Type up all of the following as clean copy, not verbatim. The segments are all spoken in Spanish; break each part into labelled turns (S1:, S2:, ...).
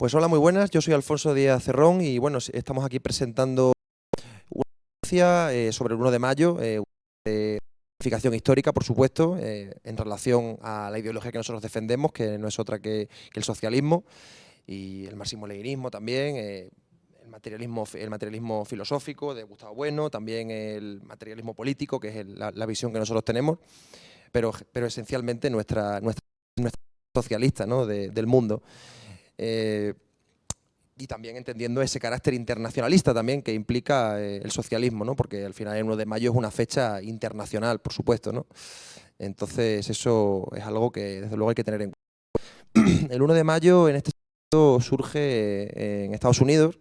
S1: Pues hola, muy buenas. Yo soy Alfonso Díaz Cerrón y bueno, estamos aquí presentando una noticia sobre el 1 de mayo, de significación histórica, por supuesto, en relación a la ideología que nosotros defendemos, que no es otra que el socialismo y el marxismo-leninismo también, el materialismo filosófico de Gustavo Bueno, también el materialismo político, que es la visión que nosotros tenemos, pero esencialmente nuestra socialista, ¿no?, del mundo. Y también entendiendo ese carácter internacionalista también que implica el socialismo, ¿no? Porque al final el 1 de mayo es una fecha internacional, por supuesto, ¿no? Entonces eso es algo que desde luego hay que tener en cuenta. El 1 de mayo en este sentido surge en Estados Unidos,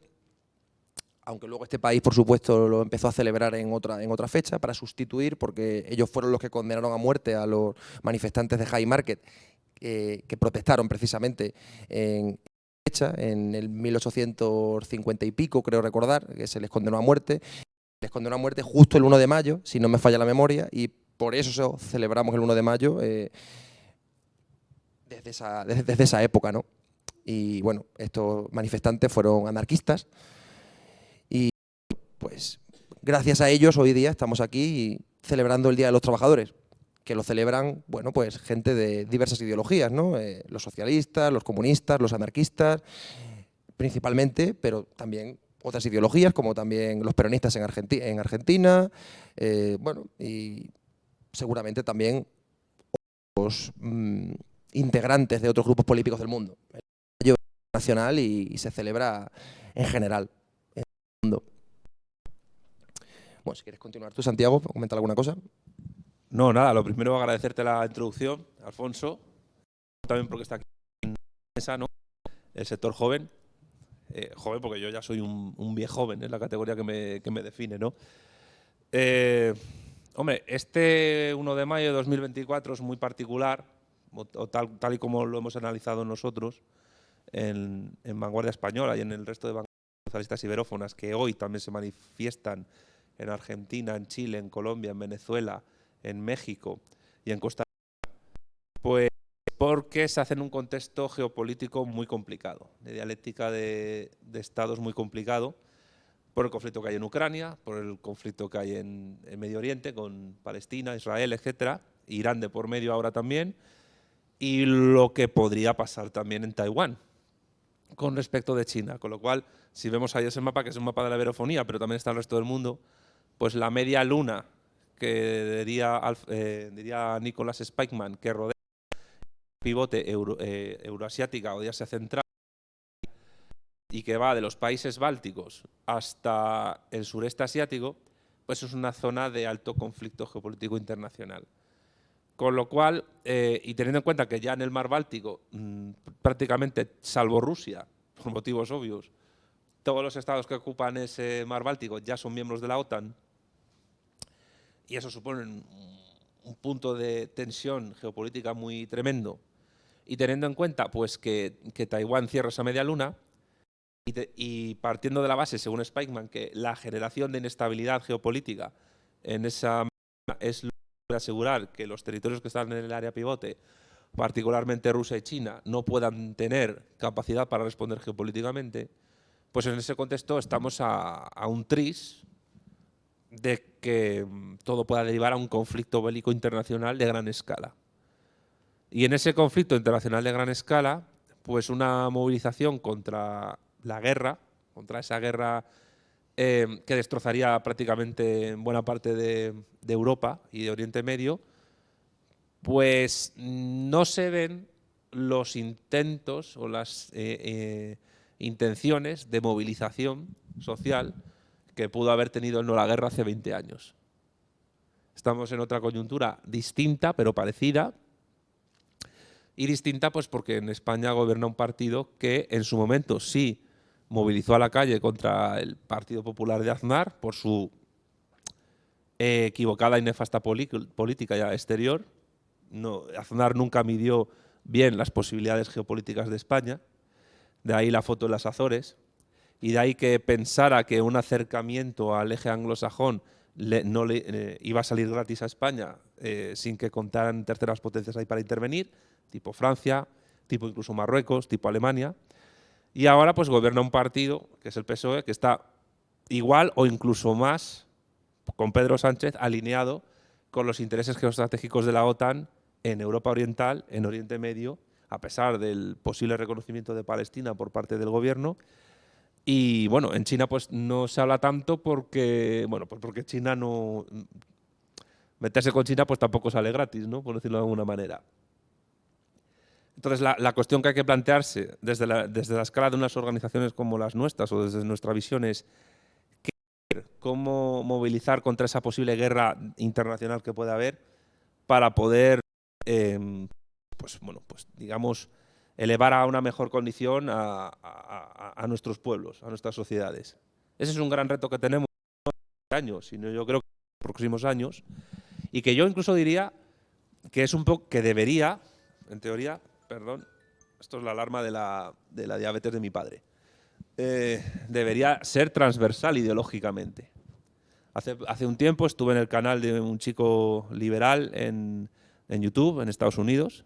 S1: aunque luego este país, por supuesto, lo empezó a celebrar en otra fecha para sustituir, porque ellos fueron los que condenaron a muerte a los manifestantes de Haymarket, que protestaron precisamente en el 1850 y pico, creo recordar, que se les condenó a muerte. Les condenó a muerte justo el 1 de mayo, si no me falla la memoria, y por eso celebramos el 1 de mayo desde esa época, ¿no? Y bueno, estos manifestantes fueron anarquistas y pues gracias a ellos hoy día estamos aquí celebrando el Día de los Trabajadores, que lo celebran, bueno, pues gente de diversas ideologías, ¿no? Los socialistas, los comunistas, los anarquistas, principalmente, pero también otras ideologías, como también los peronistas en Argentina, bueno, y seguramente también los integrantes de otros grupos políticos del mundo. El mayo es nacional y se celebra en general en el mundo. Bueno, si quieres continuar tú, Santiago, comentar alguna cosa.
S2: No, nada, lo primero agradecerte la introducción, Alfonso, también porque está aquí en la mesa, ¿no? El sector joven, joven porque yo ya soy un viejo joven, es la categoría que me define, ¿no? Hombre, este 1 de mayo de 2024 es muy particular, tal y como lo hemos analizado nosotros en Vanguardia Española y en el resto de vanguardias socialistas iberófonas, que hoy también se manifiestan en Argentina, en Chile, en Colombia, en Venezuela, en México y en Costa Rica, pues porque se hace en un contexto geopolítico muy complicado, de dialéctica de estados muy complicado, por el conflicto que hay en Ucrania, por el conflicto que hay en Medio Oriente con Palestina, Israel, etcétera, Irán de por medio ahora también, y lo que podría pasar también en Taiwán con respecto de China. Con lo cual, si vemos ahí ese mapa, que es un mapa de la iberofonía, pero también está el resto del mundo, pues la media luna que diría Nicholas Spikeman, que rodea el pivote euroasiática o de Asia Central y que va de los países bálticos hasta el sureste asiático, pues es una zona de alto conflicto geopolítico internacional. Con lo cual, y teniendo en cuenta que ya en el mar Báltico, prácticamente, salvo Rusia, por motivos obvios, todos los estados que ocupan ese mar Báltico ya son miembros de la OTAN, y eso supone un punto de tensión geopolítica muy tremendo. Y teniendo en cuenta pues, que Taiwán cierra esa media luna, y partiendo de la base, según Spikeman, que la generación de inestabilidad geopolítica en esa es lo que puede asegurar que los territorios que están en el área pivote, particularmente Rusia y China, no puedan tener capacidad para responder geopolíticamente, pues en ese contexto estamos a un tris de que todo pueda derivar a un conflicto bélico internacional de gran escala. Y en ese conflicto internacional de gran escala, pues una movilización contra la guerra, contra esa guerra que destrozaría prácticamente buena parte de Europa y de Oriente Medio, pues no se ven los intentos o las intenciones de movilización social que pudo haber tenido el no la guerra hace 20 años. Estamos en otra coyuntura distinta, pero parecida. Y distinta pues porque en España gobierna un partido que en su momento sí movilizó a la calle contra el Partido Popular de Aznar por su equivocada y nefasta política exterior. No, Aznar nunca midió bien las posibilidades geopolíticas de España, de ahí la foto de las Azores, y de ahí que pensara que un acercamiento al eje anglosajón iba a salir gratis a España sin que contaran terceras potencias ahí para intervenir, tipo Francia, tipo incluso Marruecos, tipo Alemania. Y ahora pues gobierna un partido, que es el PSOE, que está igual o incluso más, con Pedro Sánchez, alineado con los intereses geoestratégicos de la OTAN en Europa Oriental, en Oriente Medio, a pesar del posible reconocimiento de Palestina por parte del gobierno. Y bueno, en China pues no se habla tanto porque, bueno, pues porque China no... Meterse con China pues tampoco sale gratis, ¿no? Por decirlo de alguna manera. Entonces la cuestión que hay que plantearse desde la escala de unas organizaciones como las nuestras o desde nuestra visión es cómo movilizar contra esa posible guerra internacional que pueda haber para poder, pues digamos, elevar a una mejor condición a nuestros pueblos, a nuestras sociedades. Ese es un gran reto que tenemos no este año, sino yo creo que en los próximos años, y que yo incluso diría que es un poco que debería, en teoría, perdón, esto es la alarma de la diabetes de mi padre, debería ser transversal ideológicamente. Hace un tiempo estuve en el canal de un chico liberal en YouTube, en Estados Unidos,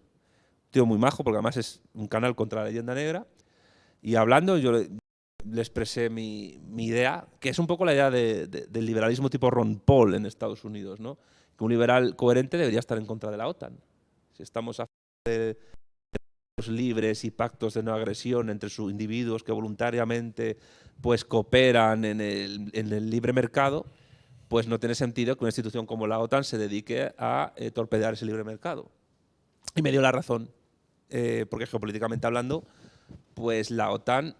S2: un tío muy majo, porque además es un canal contra la leyenda negra, y hablando yo le expresé mi idea, que es un poco la idea del liberalismo tipo Ron Paul en Estados Unidos, ¿no? Que un liberal coherente debería estar en contra de la OTAN. Si estamos a favor de libres y pactos de no agresión entre sus individuos que voluntariamente pues cooperan en el libre mercado, pues no tiene sentido que una institución como la OTAN se dedique a torpedear ese libre mercado. Y me dio la razón, porque geopolíticamente hablando, pues la OTAN,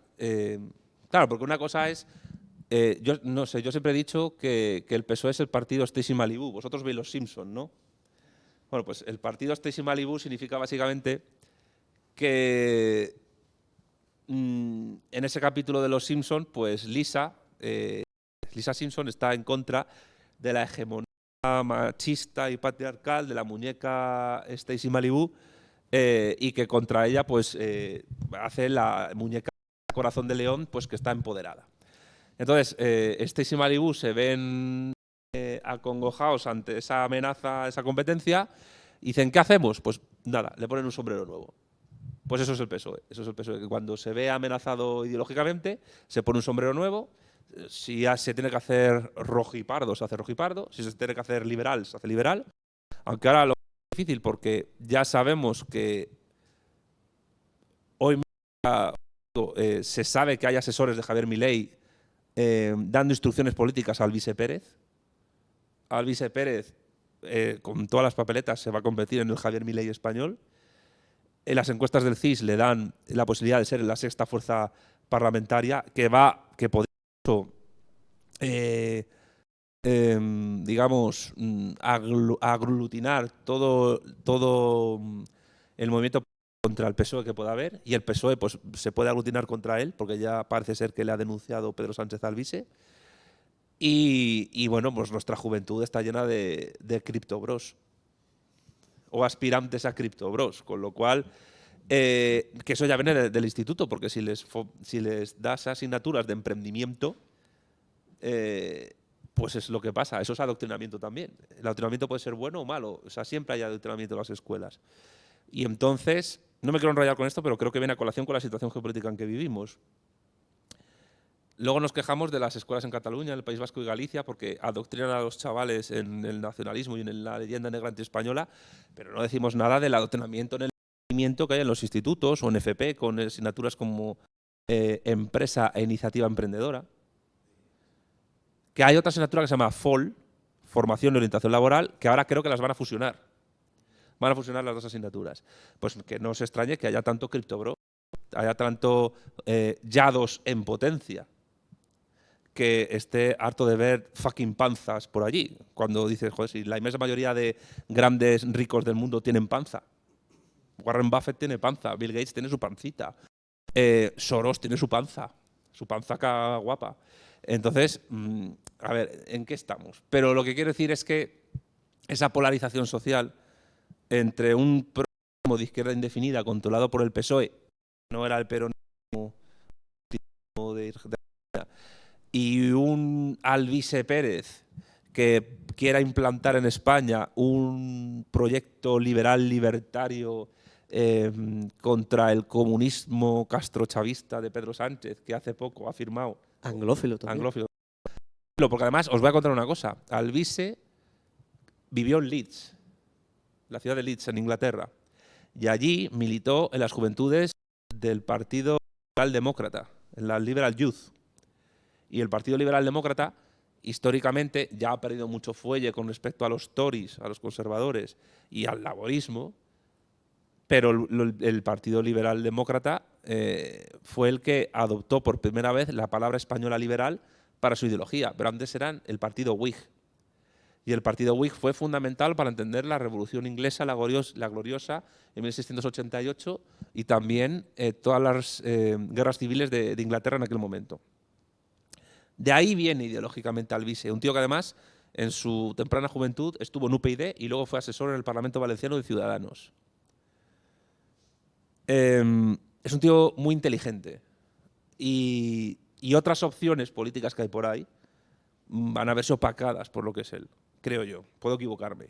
S2: claro, porque una cosa es, yo no sé, yo siempre he dicho que el PSOE es el partido Stacy Malibu. Vosotros veis los Simpson, ¿no? Bueno, pues el partido Stacy Malibu significa básicamente que en ese capítulo de los Simpson, pues Lisa Simpson está en contra de la hegemonía machista y patriarcal de la muñeca Stacy Malibu, y que contra ella pues hace la muñeca Corazón de León, pues que está empoderada. Entonces, Stacy Malibu se ven acongojados ante esa amenaza, esa competencia, y dicen, ¿qué hacemos? Pues nada, le ponen un sombrero nuevo. Pues eso es el PSOE. Eso es el PSOE, que cuando se ve amenazado ideológicamente, se pone un sombrero nuevo. Si ya se tiene que hacer rojipardo, se hace rojipardo. Si se tiene que hacer liberal, se hace liberal. Aunque ahora lo es difícil porque ya sabemos que hoy se sabe que hay asesores de Javier Milei dando instrucciones políticas al Vice Pérez. Al Vice Pérez, con todas las papeletas, se va a convertir en el Javier Milei español. En las encuestas del CIS le dan la posibilidad de ser la sexta fuerza parlamentaria que podría digamos, aglutinar todo el movimiento contra el PSOE que pueda haber, y el PSOE pues, se puede aglutinar contra él, porque ya parece ser que le ha denunciado Pedro Sánchez al vice. Y bueno, pues nuestra juventud está llena de criptobros o aspirantes a criptobros, con lo cual que eso ya viene del instituto, porque si les das asignaturas de emprendimiento, pues es lo que pasa, eso es adoctrinamiento también. El adoctrinamiento puede ser bueno o malo, o sea, siempre hay adoctrinamiento en las escuelas. Y entonces, no me quiero enrollar con esto, pero creo que viene a colación con la situación geopolítica en que vivimos. Luego nos quejamos de las escuelas en Cataluña, en el País Vasco y Galicia, porque adoctrinan a los chavales en el nacionalismo y en la leyenda negra antiespañola, pero no decimos nada del adoctrinamiento en el emprendimiento que hay en los institutos o en FP, con asignaturas como empresa e iniciativa emprendedora. Que hay otra asignatura que se llama FOL, Formación y Orientación Laboral, que ahora creo que las van a fusionar. Van a fusionar las dos asignaturas. Pues que no se extrañe que haya tanto criptobro, haya tanto yados en potencia, que esté harto de ver fucking panzas por allí. Cuando dices, joder, si la inmensa mayoría de grandes ricos del mundo tienen panza. Warren Buffett tiene panza, Bill Gates tiene su pancita, Soros tiene su panza guapa. Entonces, a ver, ¿en qué estamos? Pero lo que quiero decir es que esa polarización social entre un programa de izquierda indefinida controlado por el PSOE, no era el peronismo y un Alvise Pérez que quiera implantar en España un proyecto liberal libertario contra el comunismo castrochavista de Pedro Sánchez, que hace poco ha firmado.
S3: Anglófilo también.
S2: Anglófilo. Porque además, os voy a contar una cosa. Alvise vivió en Leeds, la ciudad de Leeds, en Inglaterra, y allí militó en las juventudes del Partido Liberal Demócrata, en la Liberal Youth. Y el Partido Liberal Demócrata, históricamente, ya ha perdido mucho fuelle con respecto a los Tories, a los conservadores y al laborismo, pero el Partido Liberal Demócrata fue el que adoptó por primera vez la palabra española liberal para su ideología, pero antes eran el Partido Whig. Y el Partido Whig fue fundamental para entender la Revolución Inglesa, la gloriosa, en 1688, y también todas las guerras civiles de Inglaterra en aquel momento. De ahí viene ideológicamente Alvise, un tío que además en su temprana juventud estuvo en UPyD y luego fue asesor en el Parlamento Valenciano de Ciudadanos. Es un tío muy inteligente y otras opciones políticas que hay por ahí van a verse opacadas por lo que es él, creo yo. Puedo equivocarme.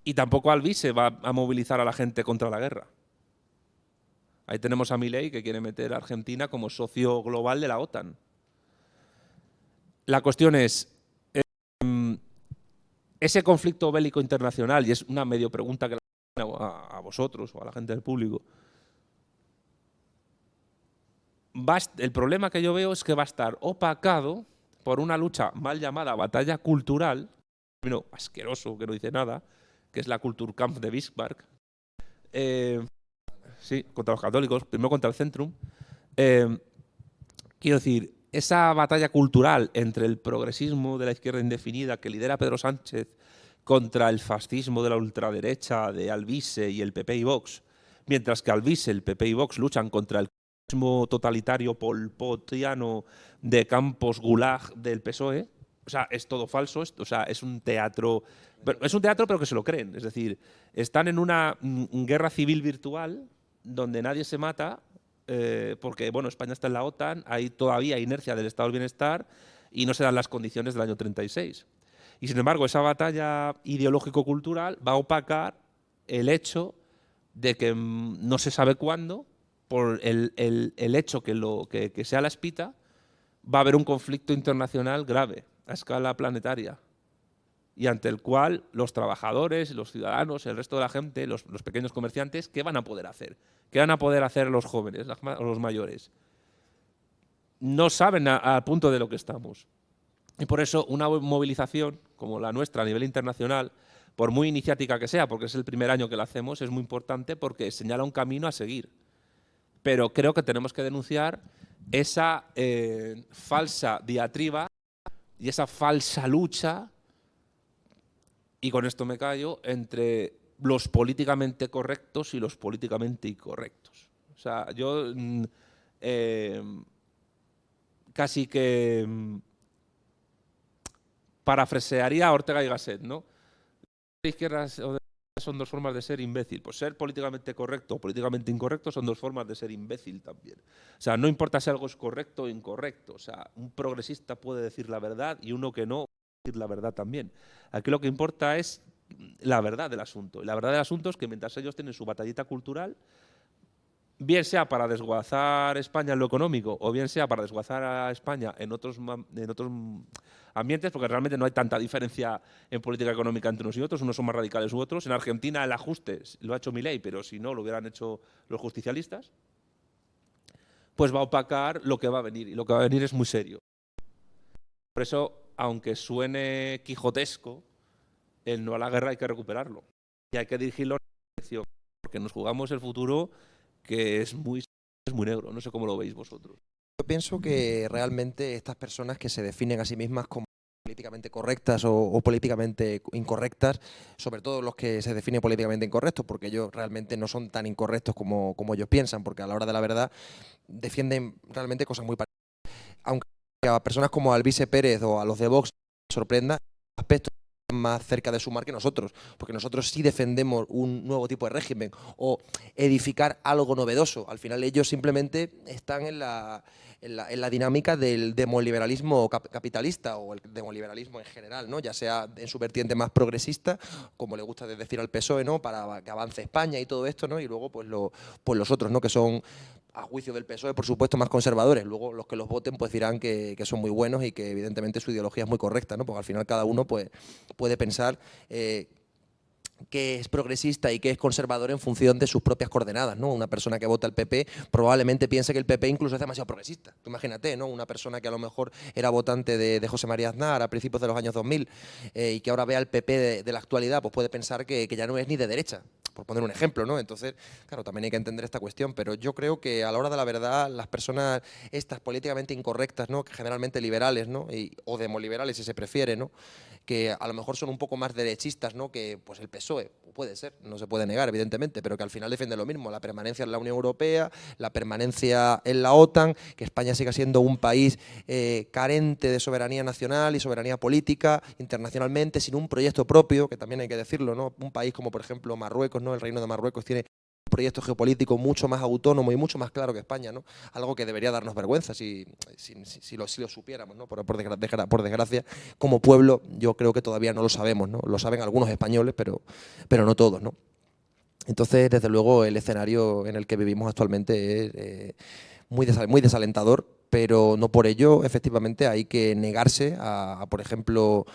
S2: Y tampoco Alvise va a movilizar a la gente contra la guerra. Ahí tenemos a Milei, que quiere meter a Argentina como socio global de la OTAN. La cuestión es, ese conflicto bélico internacional, y es una medio pregunta que a vosotros o a la gente del público, el problema que yo veo es que va a estar opacado por una lucha mal llamada batalla cultural, término asqueroso que no dice nada, que es la Kulturkampf de Bismarck, sí, contra los católicos, primero contra el Centrum. Quiero decir, esa batalla cultural entre el progresismo de la izquierda indefinida que lidera Pedro Sánchez contra el fascismo de la ultraderecha de Alvise y el PP y Vox, mientras que Alvise, el PP y Vox luchan contra el comunismo totalitario polpotiano de Campos Gulag del PSOE. O sea, es todo falso, o sea, es un teatro, pero que se lo creen. Es decir, están en una guerra civil virtual donde nadie se mata, porque bueno, España está en la OTAN, hay todavía inercia del Estado del Bienestar y no se dan las condiciones del año 36. Y sin embargo, esa batalla ideológico-cultural va a opacar el hecho de que no se sabe cuándo, por el hecho que sea la espita, va a haber un conflicto internacional grave a escala planetaria y ante el cual los trabajadores, los ciudadanos, el resto de la gente, los pequeños comerciantes, ¿qué van a poder hacer? ¿Qué van a poder hacer los jóvenes o los mayores? No saben al punto de lo que estamos. Y por eso una movilización como la nuestra a nivel internacional, por muy iniciática que sea, porque es el primer año que la hacemos, es muy importante porque señala un camino a seguir. Pero creo que tenemos que denunciar esa falsa diatriba y esa falsa lucha, y con esto me callo, entre los políticamente correctos y los políticamente incorrectos. O sea, yo casi que parafrasearía a Ortega y Gasset, ¿no? De izquierdas o de derechas son dos formas de ser imbécil. Pues ser políticamente correcto o políticamente incorrecto son dos formas de ser imbécil también. O sea, no importa si algo es correcto o incorrecto. O sea, un progresista puede decir la verdad y uno que no puede decir la verdad también. Aquí lo que importa es la verdad del asunto. Y la verdad del asunto es que mientras ellos tienen su batallita cultural, bien sea para desguazar España en lo económico o bien sea para desguazar a España en otros ambientes, porque realmente no hay tanta diferencia en política económica entre unos y otros, unos son más radicales u otros. En Argentina el ajuste lo ha hecho Milei, pero si no lo hubieran hecho los justicialistas, pues va a opacar lo que va a venir, y lo que va a venir es muy serio. Por eso, aunque suene quijotesco, el no a la guerra hay que recuperarlo y hay que dirigirlo en la dirección, porque nos jugamos el futuro que es muy negro. No sé cómo lo veis vosotros.
S1: Yo pienso que realmente estas personas que se definen a sí mismas como políticamente correctas o políticamente incorrectas, sobre todo los que se definen políticamente incorrectos, porque ellos realmente no son tan incorrectos como ellos piensan, porque a la hora de la verdad defienden realmente cosas muy parecidas. Aunque a personas como Alvise Pérez o a los de Vox sorprenda, aspectos más cerca de sumar que nosotros, porque nosotros sí defendemos un nuevo tipo de régimen o edificar algo novedoso. Al final ellos simplemente están en la dinámica del demoliberalismo capitalista o el demoliberalismo en general, ¿no? Ya sea en su vertiente más progresista, como le gusta decir al PSOE, ¿no? Para que avance España y todo esto, ¿no? Y luego pues los otros, ¿no? Que son, a juicio del PSOE, por supuesto, más conservadores. Luego los que los voten pues dirán que son muy buenos y que evidentemente su ideología es muy correcta, ¿no? Porque al final cada uno pues puede pensar que es progresista y que es conservador en función de sus propias coordenadas, ¿no? Una persona que vota al PP probablemente piense que el PP incluso es demasiado progresista. Tú imagínate, ¿no? Una persona que a lo mejor era votante de José María Aznar a principios de los años 2000 y que ahora vea al PP de la actualidad, pues puede pensar que ya no es ni de derecha, por poner un ejemplo, ¿no? Entonces, claro, también hay que entender esta cuestión, pero yo creo que a la hora de la verdad, las personas estas políticamente incorrectas, ¿no? Que generalmente liberales, ¿no? O demoliberales, si se prefiere, ¿no? Que a lo mejor son un poco más derechistas, ¿no? Que pues el PSOE, puede ser, no se puede negar, evidentemente, pero que al final defiende lo mismo, la permanencia en la Unión Europea, la permanencia en la OTAN, que España siga siendo un país carente de soberanía nacional y soberanía política internacionalmente, sin un proyecto propio, que también hay que decirlo, ¿no? Un país como, por ejemplo, Marruecos, ¿no? El Reino de Marruecos tiene un proyecto geopolítico mucho más autónomo y mucho más claro que España, ¿no? Algo que debería darnos vergüenza si lo supiéramos, ¿no? Por desgracia, como pueblo, yo creo que todavía no lo sabemos, ¿no? Lo saben algunos españoles, pero no todos, ¿no? Entonces, desde luego, el escenario en el que vivimos actualmente es muy desalentador, pero no por ello, efectivamente, hay que negarse a por ejemplo,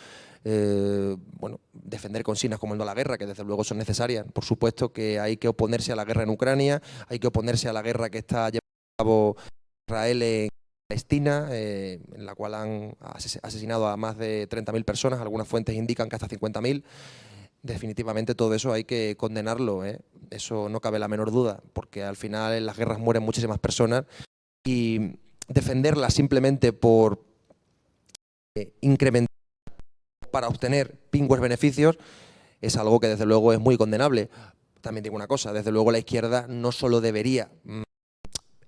S1: bueno, defender consignas como el no a la guerra, que desde luego son necesarias. Por supuesto que hay que oponerse a la guerra en Ucrania, hay que oponerse a la guerra que está llevando a cabo Israel en Palestina, en la cual han asesinado a más de 30.000 personas, algunas fuentes indican que hasta 50.000. Definitivamente todo eso hay que condenarlo, ¿eh? Eso no cabe la menor duda, porque al final en las guerras mueren muchísimas personas y defenderlas simplemente por incrementar, para obtener pingües beneficios, es algo que desde luego es muy condenable. También digo una cosa, desde luego la izquierda no solo debería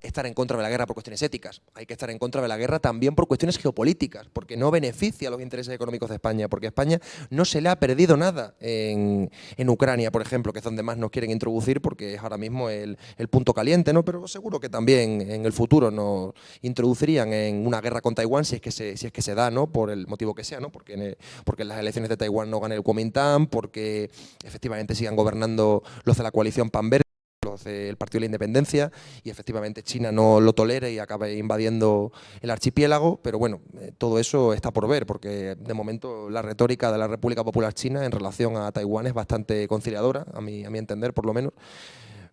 S1: estar en contra de la guerra por cuestiones éticas, hay que estar en contra de la guerra también por cuestiones geopolíticas, porque no beneficia a los intereses económicos de España, porque España no se le ha perdido nada en Ucrania, por ejemplo, que es donde más nos quieren introducir, porque es ahora mismo el punto caliente, ¿no? Pero seguro que también en el futuro nos introducirían en una guerra con Taiwán si es que se da, ¿no? Por el motivo que sea, ¿no? Porque en las elecciones de Taiwán no gane el Kuomintang, porque efectivamente sigan gobernando los de la coalición Pan-Verde, los del Partido de la Independencia, y efectivamente China no lo tolere y acabe invadiendo el archipiélago, pero bueno, todo eso está por ver, porque de momento la retórica de la República Popular China en relación a Taiwán es bastante conciliadora, a mi entender por lo menos,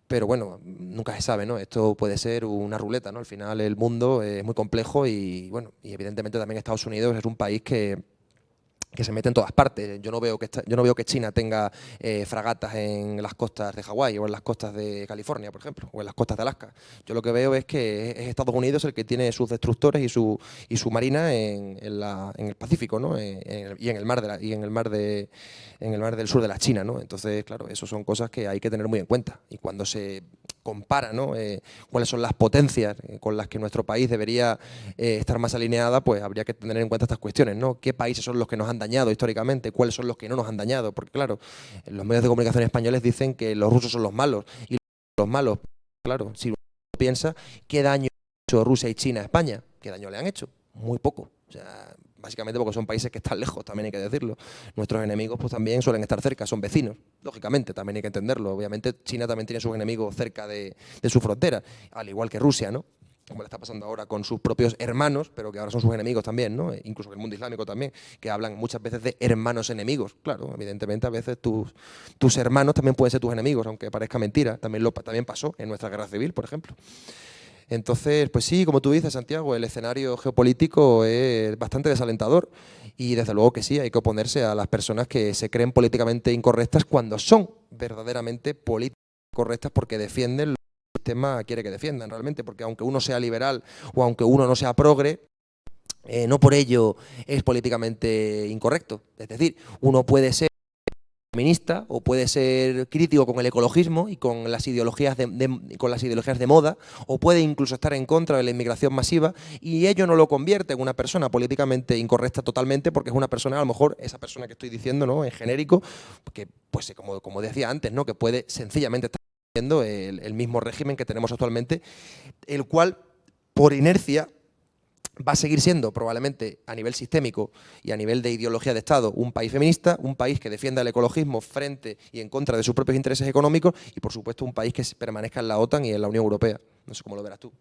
S1: pero bueno, nunca se sabe, ¿no? Esto puede ser una ruleta, ¿no? Al final el mundo es muy complejo y bueno, y evidentemente también Estados Unidos es un país que se mete en todas partes. Yo no veo que China tenga fragatas en las costas de Hawái o en las costas de California, por ejemplo, o en las costas de Alaska. Yo lo que veo es que es Estados Unidos el que tiene sus destructores y su marina en el Pacífico, ¿no? Y en el mar del sur de la China, ¿no? Entonces, claro, eso son cosas que hay que tener muy en cuenta. Y cuando se compara, ¿no? Cuáles son las potencias con las que nuestro país debería estar más alineada, pues habría que tener en cuenta estas cuestiones, ¿no? ¿Qué países son los que nos han dañado históricamente? ¿Cuáles son los que no nos han dañado? Porque claro, los medios de comunicación españoles dicen que los rusos son los malos y los malos, claro, si uno piensa, ¿qué daño ha hecho Rusia y China a España? ¿Qué daño le han hecho? Muy poco. O sea, básicamente porque son países que están lejos, también hay que decirlo. Nuestros enemigos pues también suelen estar cerca, son vecinos, lógicamente, también hay que entenderlo. Obviamente China también tiene sus enemigos cerca de su frontera, al igual que Rusia, ¿no? Como le está pasando ahora con sus propios hermanos, pero que ahora son sus enemigos también, ¿no? Incluso en el mundo islámico también, que hablan muchas veces de hermanos enemigos. Claro, evidentemente a veces tus hermanos también pueden ser tus enemigos, aunque parezca mentira. También pasó en nuestra guerra civil, por ejemplo. Entonces, pues sí, como tú dices, Santiago, el escenario geopolítico es bastante desalentador y desde luego que sí, hay que oponerse a las personas que se creen políticamente incorrectas cuando son verdaderamente políticamente correctas porque defienden lo que el sistema quiere que defiendan realmente, porque aunque uno sea liberal o aunque uno no sea progre, no por ello es políticamente incorrecto. Es decir, uno puede ser feminista o puede ser crítico con el ecologismo y con las ideologías con las ideologías de moda, o puede incluso estar en contra de la inmigración masiva, y ello no lo convierte en una persona políticamente incorrecta totalmente, porque es una persona, a lo mejor esa persona que estoy diciendo, ¿no?, en genérico, que pues como decía antes, ¿no?, que puede sencillamente estar viendo el mismo régimen que tenemos actualmente, el cual por inercia va a seguir siendo probablemente a nivel sistémico y a nivel de ideología de Estado un país feminista, un país que defienda el ecologismo frente y en contra de sus propios intereses económicos, y por supuesto un país que permanezca en la OTAN y en la Unión Europea. No sé cómo lo verás tú.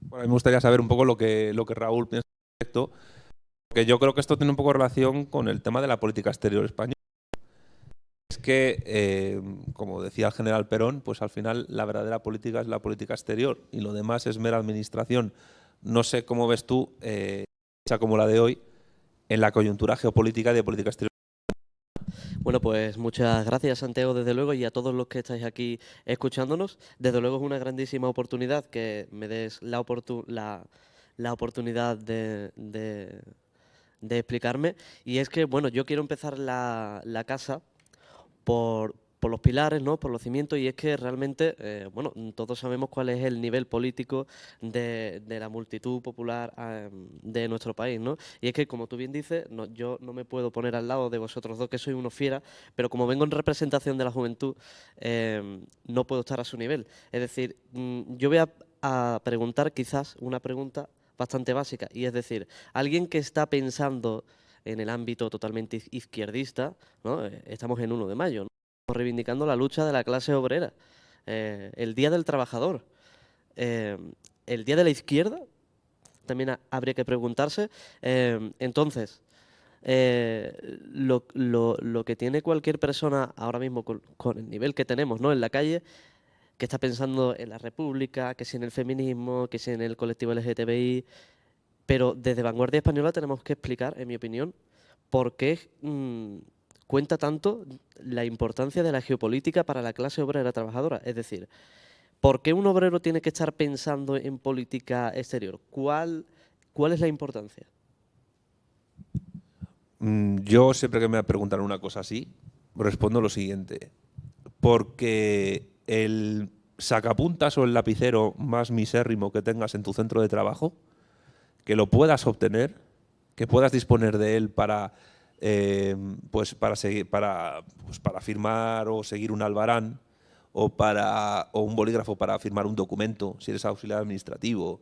S2: Bueno, a mí me gustaría saber un poco lo que Raúl piensa al respecto, porque yo creo que esto tiene un poco relación con el tema de la política exterior española. Es que, como decía el general Perón, pues al final la verdadera política es la política exterior y lo demás es mera administración. No sé cómo ves tú, como la de hoy, en la coyuntura geopolítica y de política exterior.
S3: Bueno, pues muchas gracias, Santiago, desde luego, y a todos los que estáis aquí escuchándonos. Desde luego es una grandísima oportunidad que me des la oportunidad de explicarme. Y es que, bueno, yo quiero empezar la casa por los pilares, ¿no?, por los cimientos, y es que realmente, bueno, todos sabemos cuál es el nivel político de la multitud popular de nuestro país, ¿no? Y es que, como tú bien dices, yo no me puedo poner al lado de vosotros dos, que sois unos fieras, pero como vengo en representación de la juventud, no puedo estar a su nivel. Es decir, yo voy a preguntar quizás una pregunta bastante básica, y es decir, alguien que está pensando en el ámbito totalmente izquierdista, ¿no? Estamos en 1 de mayo, ¿no?, reivindicando la lucha de la clase obrera, el Día del Trabajador, el Día de la Izquierda, también habría que preguntarse. Entonces, lo que tiene cualquier persona ahora mismo con el nivel que tenemos, ¿no?, en la calle, que está pensando en la República, que si en el feminismo, que si en el colectivo LGTBI, pero desde Vanguardia Española tenemos que explicar, en mi opinión, por qué cuenta tanto la importancia de la geopolítica para la clase obrera trabajadora. Es decir, ¿por qué un obrero tiene que estar pensando en política exterior? ¿Cuál es la importancia?
S2: Yo siempre que me preguntan una cosa así, respondo lo siguiente. Porque el sacapuntas o el lapicero más misérrimo que tengas en tu centro de trabajo, que lo puedas obtener, que puedas disponer de él para para firmar o seguir un albarán o un bolígrafo para firmar un documento, si eres auxiliar administrativo,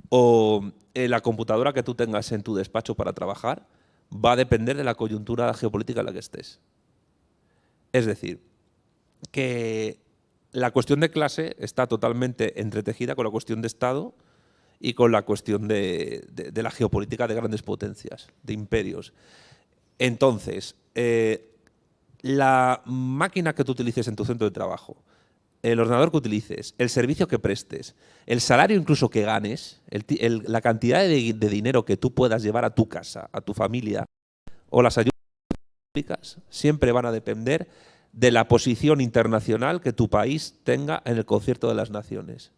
S2: o la computadora que tú tengas en tu despacho para trabajar, va a depender de la coyuntura geopolítica en la que estés. Es decir, que la cuestión de clase está totalmente entretejida con la cuestión de Estado y con la cuestión de la geopolítica de grandes potencias, de imperios. Entonces, la máquina que tú utilices en tu centro de trabajo, el ordenador que utilices, el servicio que prestes, el salario incluso que ganes, la cantidad de dinero que tú puedas llevar a tu casa, a tu familia, o las ayudas públicas, siempre van a depender de la posición internacional que tu país tenga en el concierto de las naciones.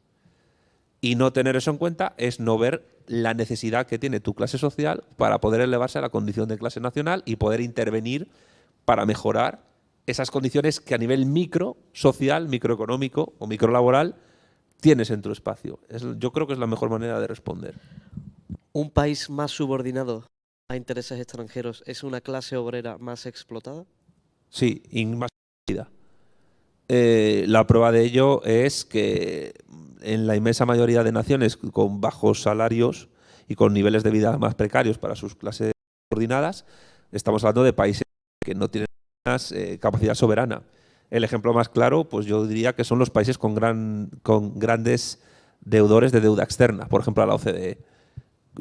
S2: Y no tener eso en cuenta es no ver la necesidad que tiene tu clase social para poder elevarse a la condición de clase nacional y poder intervenir para mejorar esas condiciones que a nivel micro, social, microeconómico o microlaboral tienes en tu espacio. Yo creo que es la mejor manera de responder.
S3: ¿Un país más subordinado a intereses extranjeros es una clase obrera más explotada?
S2: Sí, y más. La prueba de ello es que en la inmensa mayoría de naciones con bajos salarios y con niveles de vida más precarios para sus clases subordinadas, estamos hablando de países que no tienen capacidad soberana. El ejemplo más claro, pues yo diría que son los países con grandes deudores de deuda externa, por ejemplo, a la OCDE.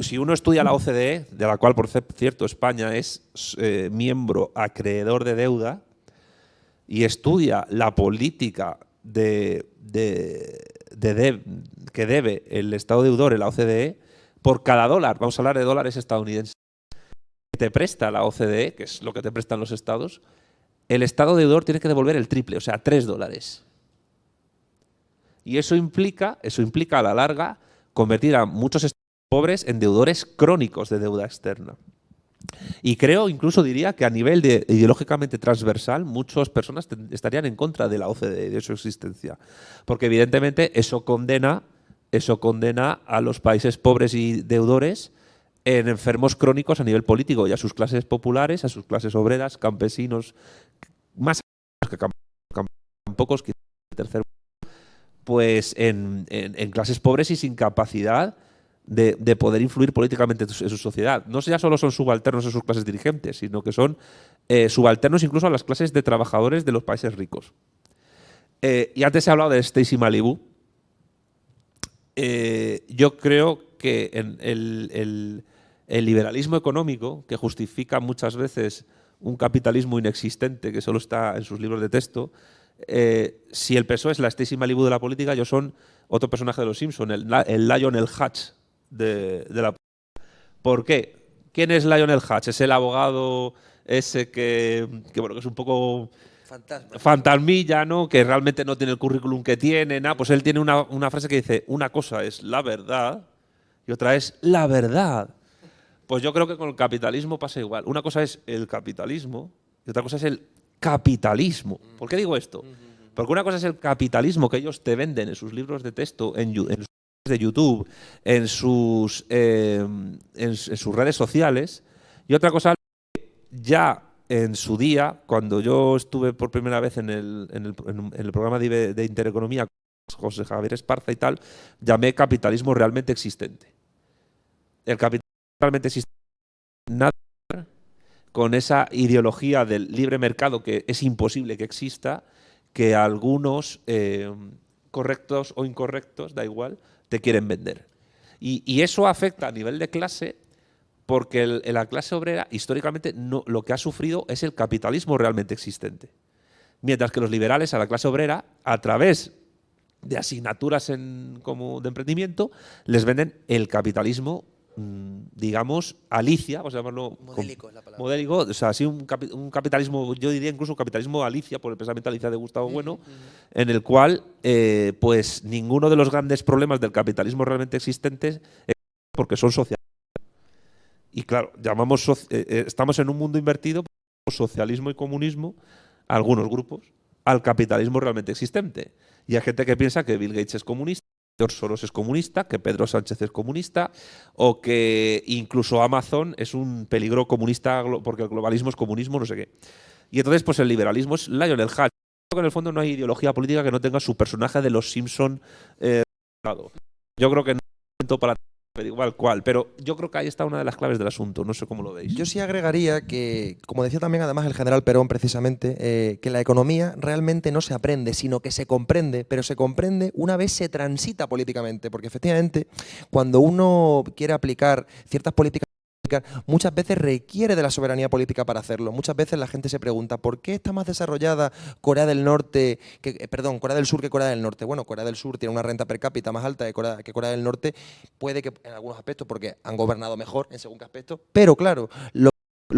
S2: Si uno estudia la OCDE, de la cual, por cierto, España es miembro acreedor de deuda, y estudia la política que debe el Estado deudor en la OCDE, por cada dólar, vamos a hablar de dólares estadounidenses, que te presta la OCDE, que es lo que te prestan los estados, el Estado deudor tiene que devolver el triple, o sea, 3 dólares. Y eso implica a la larga convertir a muchos estados pobres en deudores crónicos de deuda externa. Y creo, incluso diría que a nivel ideológicamente transversal, muchas personas estarían en contra de la OCDE y de su existencia. Porque evidentemente eso condena a los países pobres y deudores en enfermos crónicos a nivel político y a sus clases populares, a sus clases obreras, campesinos, más que campos, que tercer, pues en clases pobres y sin capacidad de poder influir políticamente en su sociedad. No ya solo son subalternos a sus clases dirigentes, sino que son subalternos incluso a las clases de trabajadores de los países ricos. Y antes he hablado de Stacy Malibu. Yo creo que el liberalismo económico, que justifica muchas veces un capitalismo inexistente que solo está en sus libros de texto, si el PSOE es la Stacy Malibu de la política, ellos son otro personaje de los Simpson, el Lionel Hutch de la política. ¿Por qué? ¿Quién es Lionel Hutch? Es el abogado ese que bueno, que es un poco fantasmilla, ¿no? Que realmente no tiene el currículum que tiene, nada. Pues él tiene una frase que dice: una cosa es la verdad y otra es la verdad. Pues yo creo que con el capitalismo pasa igual. Una cosa es el capitalismo y otra cosa es el capitalismo. ¿Por qué digo esto? Porque una cosa es el capitalismo que ellos te venden en sus libros de texto, en sus de YouTube, en sus redes sociales, y otra cosa ya en su día, cuando yo estuve por primera vez en el programa de Intereconomía con José Javier Esparza y tal, llamé capitalismo realmente existente. El capitalismo realmente existente nada con esa ideología del libre mercado que es imposible que exista, que algunos, correctos o incorrectos, da igual, te quieren vender. Y eso afecta a nivel de clase, porque la clase obrera históricamente lo que ha sufrido es el capitalismo realmente existente. Mientras que los liberales a la clase obrera, a través de asignaturas como de emprendimiento, les venden el capitalismo, digamos, Alicia, vamos a llamarlo
S1: modélico, es la palabra.
S2: Modélico, o sea, sí, un capitalismo, yo diría incluso un capitalismo Alicia, por el pensamiento Alicia de Gustavo Bueno, en el cual pues ninguno de los grandes problemas del capitalismo realmente existentes es porque son sociales. Y claro, estamos en un mundo invertido por socialismo y comunismo, algunos grupos, al capitalismo realmente existente. Y hay gente que piensa que Bill Gates es comunista, que George Soros es comunista, que Pedro Sánchez es comunista, o que incluso Amazon es un peligro comunista porque el globalismo es comunismo, no sé qué. Y entonces, pues el liberalismo es Lionel Hutch. Creo que en el fondo no hay ideología política que no tenga su personaje de los Simpson. Yo creo que no es momento para igual cual, pero yo creo que ahí está una de las claves del asunto, no sé cómo lo veis.
S1: Yo sí agregaría que, como decía también además el general Perón precisamente, que la economía realmente no se aprende, sino que se comprende, pero se comprende una vez se transita políticamente, porque efectivamente cuando uno quiere aplicar ciertas políticas muchas veces requiere de la soberanía política para hacerlo. Muchas veces la gente se pregunta ¿por qué está más desarrollada Corea del Norte Corea del Sur que Corea del Norte? Bueno, Corea del Sur tiene una renta per cápita más alta que Corea del Norte, puede que en algunos aspectos porque han gobernado mejor en según qué aspectos, pero claro, lo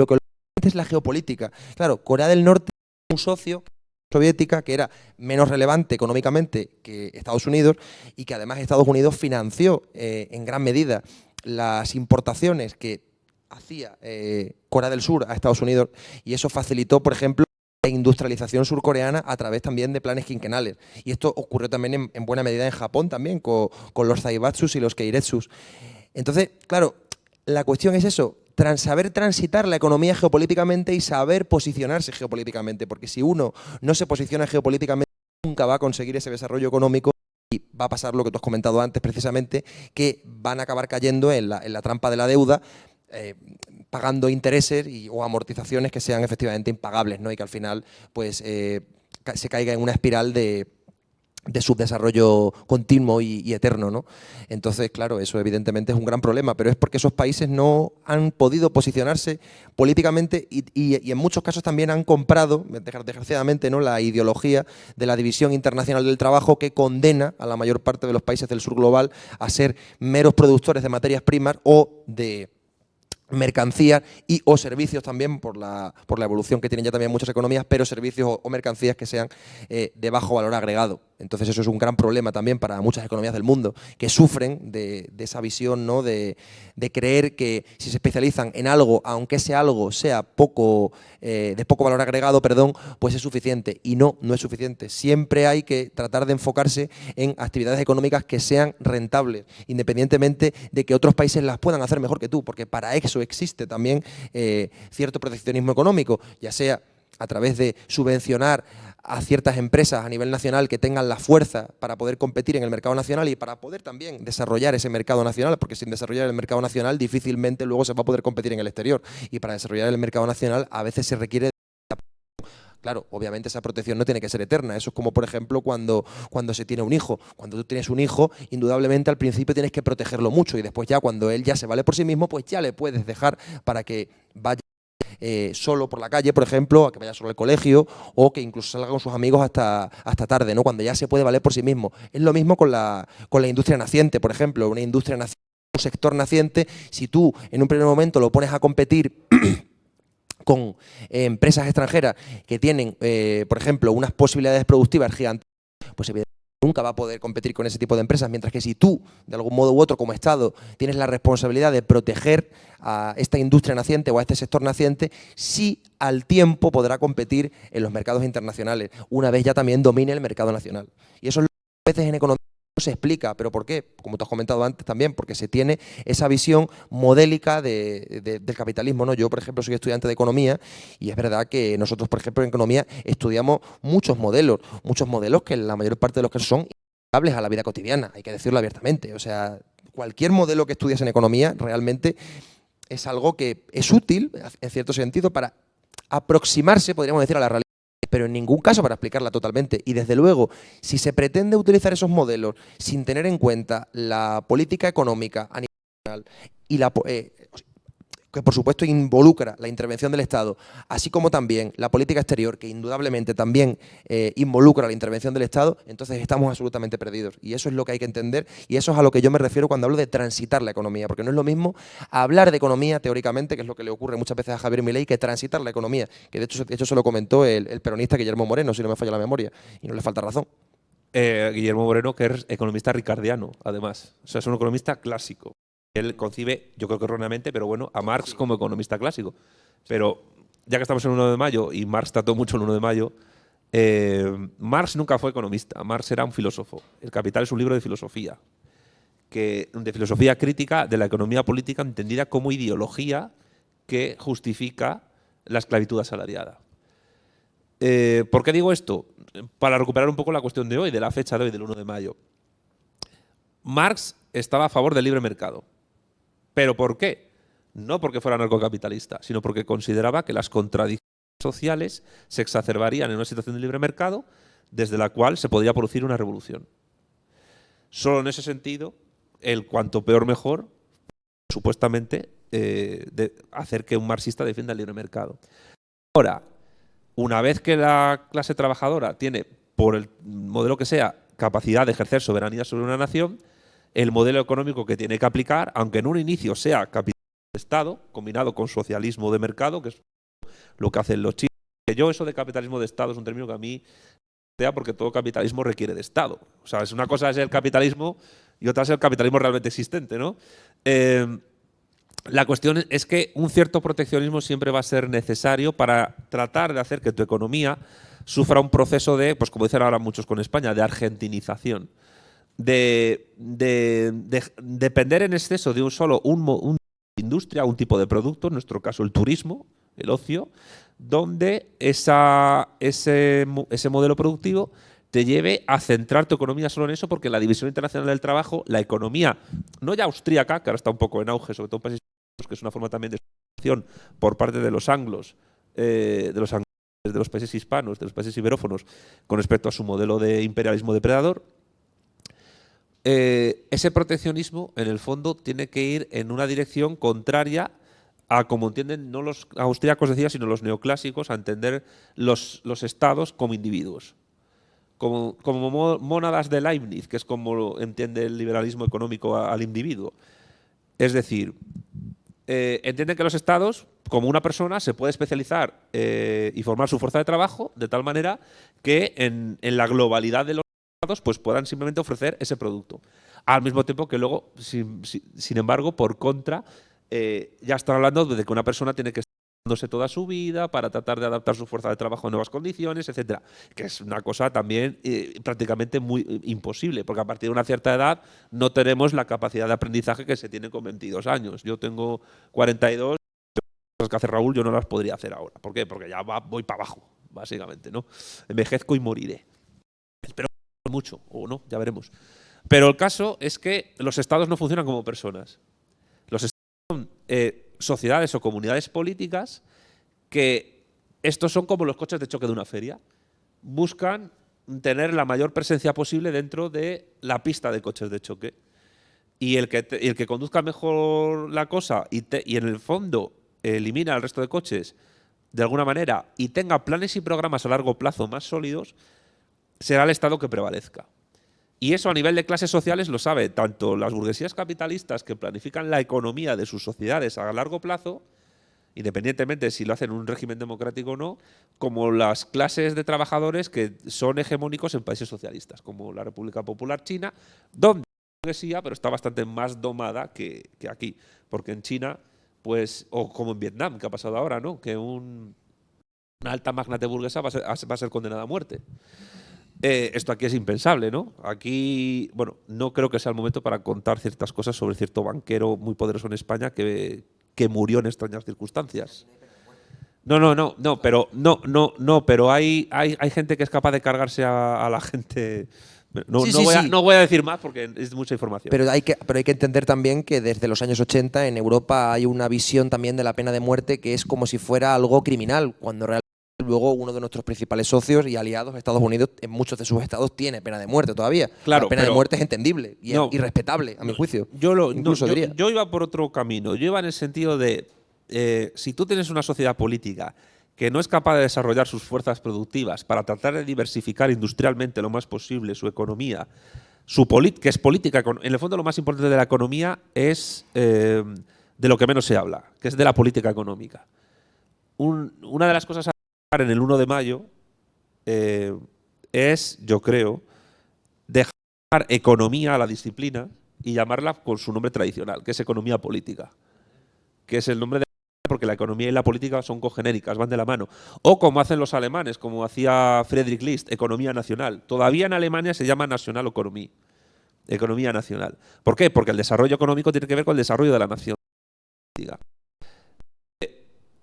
S1: que es la geopolítica. Claro, Corea del Norte es un socio soviética que era menos relevante económicamente que Estados Unidos y que además Estados Unidos financió en gran medida las importaciones que hacía Corea del Sur a Estados Unidos, y eso facilitó, por ejemplo, la industrialización surcoreana a través también de planes quinquenales. Y esto ocurrió también en buena medida en Japón también, con los Zaibatsus y los Keiretsus. Entonces, claro, la cuestión es eso, saber transitar la economía geopolíticamente y saber posicionarse geopolíticamente, porque si uno no se posiciona geopolíticamente, nunca va a conseguir ese desarrollo económico. Y va a pasar lo que tú has comentado antes precisamente, que van a acabar cayendo en la trampa de la deuda, pagando intereses o amortizaciones que sean efectivamente impagables, ¿no? Y que al final pues, se caiga en una espiral de subdesarrollo continuo y eterno, ¿no? Entonces, claro, eso evidentemente es un gran problema, pero es porque esos países no han podido posicionarse políticamente y en muchos casos también han comprado, desgraciadamente, ¿no?, la ideología de la División Internacional del Trabajo, que condena a la mayor parte de los países del sur global a ser meros productores de materias primas o de mercancías y o servicios también por la evolución que tienen ya también muchas economías, pero servicios o mercancías que sean de bajo valor agregado. Entonces eso es un gran problema también para muchas economías del mundo que sufren de esa visión, ¿no? de creer que si se especializan en algo, aunque ese algo sea de poco valor agregado, pues es suficiente. Y no es suficiente. Siempre hay que tratar de enfocarse en actividades económicas que sean rentables, independientemente de que otros países las puedan hacer mejor que tú, porque para eso existe también cierto proteccionismo económico, ya sea a través de subvencionar a ciertas empresas a nivel nacional que tengan la fuerza para poder competir en el mercado nacional y para poder también desarrollar ese mercado nacional, porque sin desarrollar el mercado nacional difícilmente luego se va a poder competir en el exterior. Y para desarrollar el mercado nacional a veces se requiere... Claro, obviamente esa protección no tiene que ser eterna. Eso es como, por ejemplo, cuando se tiene un hijo. Cuando tú tienes un hijo, indudablemente al principio tienes que protegerlo mucho y después ya cuando él ya se vale por sí mismo, pues ya le puedes dejar para que vaya solo por la calle, por ejemplo, a que vaya solo al colegio o que incluso salga con sus amigos hasta tarde, ¿no? Cuando ya se puede valer por sí mismo. Es lo mismo con la industria naciente, por ejemplo, una industria naciente, un sector naciente, si tú en un primer momento lo pones a competir con empresas extranjeras que tienen, por ejemplo, unas posibilidades productivas gigantes, pues evidentemente nunca va a poder competir con ese tipo de empresas, mientras que si tú, de algún modo u otro, como Estado, tienes la responsabilidad de proteger a esta industria naciente o a este sector naciente, sí al tiempo podrá competir en los mercados internacionales, una vez ya también domine el mercado nacional. Y eso es lo que a veces en economía no se explica. ¿Pero por qué? Como tú has comentado antes también, porque se tiene esa visión modélica del capitalismo, ¿no? Yo, por ejemplo, soy estudiante de economía y es verdad que nosotros, por ejemplo, en economía estudiamos muchos modelos que la mayor parte de los que son aplicables a la vida cotidiana, hay que decirlo abiertamente. O sea, cualquier modelo que estudias en economía realmente es algo que es útil, en cierto sentido, para aproximarse, podríamos decir, a la realidad, pero en ningún caso para explicarla totalmente. Y desde luego, si se pretende utilizar esos modelos sin tener en cuenta la política económica a nivel nacional y que por supuesto involucra la intervención del Estado, así como también la política exterior, que indudablemente también involucra la intervención del Estado, entonces estamos absolutamente perdidos. Y eso es lo que hay que entender y eso es a lo que yo me refiero cuando hablo de transitar la economía, porque no es lo mismo hablar de economía teóricamente, que es lo que le ocurre muchas veces a Javier Milei, que transitar la economía, que de hecho se lo comentó el peronista Guillermo Moreno, si no me falla la memoria, y no le falta razón.
S2: Guillermo Moreno, que es economista ricardiano, además. O sea, es un economista clásico. Él concibe, yo creo que erróneamente, pero bueno, a Marx como economista clásico. Pero ya que estamos en el 1 de mayo y Marx trató mucho el 1 de mayo, Marx nunca fue economista, Marx era un filósofo. El Capital es un libro de filosofía crítica de la economía política entendida como ideología que justifica la esclavitud asalariada. ¿Por qué digo esto? Para recuperar un poco la cuestión de hoy, de la fecha de hoy, del 1 de mayo. Marx estaba a favor del libre mercado. ¿Pero por qué? No porque fuera anarcocapitalista, sino porque consideraba que las contradicciones sociales se exacerbarían en una situación de libre mercado desde la cual se podría producir una revolución. Solo en ese sentido, el cuanto peor mejor, supuestamente, de hacer que un marxista defienda el libre mercado. Ahora, una vez que la clase trabajadora tiene, por el modelo que sea, capacidad de ejercer soberanía sobre una nación, el modelo económico que tiene que aplicar, aunque en un inicio sea capitalismo de Estado, combinado con socialismo de mercado, que es lo que hacen los chinos. Que yo eso de capitalismo de Estado es un término que a mí me porque todo capitalismo requiere de Estado. O sea, es una cosa es el capitalismo y otra es el capitalismo realmente existente, ¿no? La cuestión es que un cierto proteccionismo siempre va a ser necesario para tratar de hacer que tu economía sufra un proceso de, pues como dicen ahora muchos con España, de argentinización. De depender en exceso de una industria, un tipo de producto, en nuestro caso el turismo, el ocio, donde ese modelo productivo te lleve a centrar tu economía solo en eso, porque la División Internacional del Trabajo, la economía, no ya austríaca, que ahora está un poco en auge, sobre todo en países que es una forma también de explotación por parte de los anglos, de los países hispanos, de los países iberófonos, con respecto a su modelo de imperialismo depredador. Ese proteccionismo, en el fondo, tiene que ir en una dirección contraria a, como entienden no los austríacos, decía, sino los neoclásicos, a entender los estados como individuos. Como mónadas de Leibniz, que es como entiende el liberalismo económico al individuo. Es decir, entienden que los estados, como una persona, se puede especializar y formar su fuerza de trabajo de tal manera que en la globalidad de los pues puedan simplemente ofrecer ese producto. Al mismo tiempo que luego, sin embargo, por contra, ya están hablando de que una persona tiene que estar dándose toda su vida para tratar de adaptar su fuerza de trabajo a nuevas condiciones, etcétera, que es una cosa también prácticamente muy imposible, porque a partir de una cierta edad no tenemos la capacidad de aprendizaje que se tiene con 22 años. Yo tengo 42, las que hace Raúl yo no las podría hacer ahora. ¿Por qué? Porque ya voy para abajo, básicamente, ¿no? Envejezco y moriré. Espero mucho, o no, ya veremos. Pero el caso es que los estados no funcionan como personas. Los estados son sociedades o comunidades políticas que estos son como los coches de choque de una feria. Buscan tener la mayor presencia posible dentro de la pista de coches de choque. Y el que conduzca mejor la cosa y en el fondo elimina al resto de coches de alguna manera y tenga planes y programas a largo plazo más sólidos, será el Estado que prevalezca. Y eso a nivel de clases sociales lo sabe tanto las burguesías capitalistas que planifican la economía de sus sociedades a largo plazo, independientemente de si lo hacen en un régimen democrático o no, como las clases de trabajadores que son hegemónicos en países socialistas, como la República Popular China, donde la burguesía, pero está bastante más domada que aquí. Porque en China, pues, o como en Vietnam, que ha pasado ahora, ¿no? Que una alta magnate burguesa va a ser condenada a muerte. Esto aquí es impensable, ¿no? Aquí, bueno, no creo que sea el momento para contar ciertas cosas sobre cierto banquero muy poderoso en España que murió en extrañas circunstancias. Pero hay gente que es capaz de cargarse a la gente. No voy a decir más porque es mucha información.
S1: Pero hay que entender también que desde los años 80 en Europa hay una visión también de la pena de muerte que es como si fuera algo criminal, cuando realmente luego uno de nuestros principales socios y aliados, Estados Unidos, en muchos de sus estados tiene pena de muerte todavía.
S2: Claro,
S1: la pena de muerte es entendible y respetable, a mi juicio.
S2: Yo iba por otro camino. Yo iba en el sentido de, si tú tienes una sociedad política que no es capaz de desarrollar sus fuerzas productivas para tratar de diversificar industrialmente lo más posible su economía, que es política, en el fondo lo más importante de la economía es de lo que menos se habla, que es de la política económica. Una de las cosas a en el 1 de mayo es, yo creo, dejar economía a la disciplina y llamarla con su nombre tradicional, que es economía política, que es el nombre de porque la economía y la política son cogenéricas, van de la mano. O como hacen los alemanes, como hacía Friedrich List, economía nacional. Todavía en Alemania se llama National Economy, economía nacional. ¿Por qué? Porque el desarrollo económico tiene que ver con el desarrollo de la nación.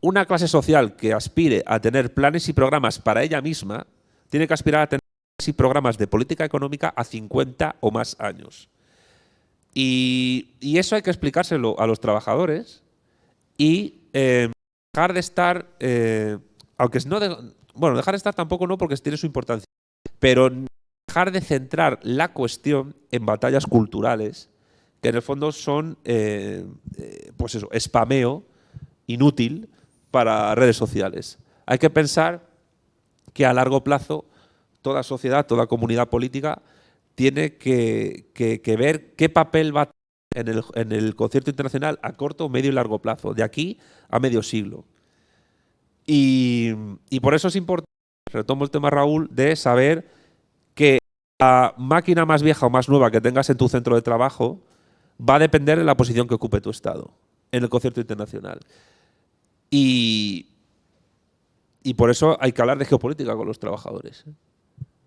S2: Una clase social que aspire a tener planes y programas para ella misma, tiene que aspirar a tener planes y programas de política económica a 50 o más años. Y eso hay que explicárselo a los trabajadores y dejar de estar, aunque no, dejar de estar tampoco no porque tiene su importancia, pero dejar de centrar la cuestión en batallas culturales que en el fondo son, pues eso, spameo inútil para redes sociales. Hay que pensar que a largo plazo toda sociedad, toda comunidad política tiene que ver qué papel va a tener en el concierto internacional a corto, medio y largo plazo, de aquí a medio siglo. Y por eso es importante, retomo el tema, Raúl, de saber que la máquina más vieja o más nueva que tengas en tu centro de trabajo va a depender de la posición que ocupe tu Estado en el concierto internacional. Y por eso hay que hablar de geopolítica con los trabajadores.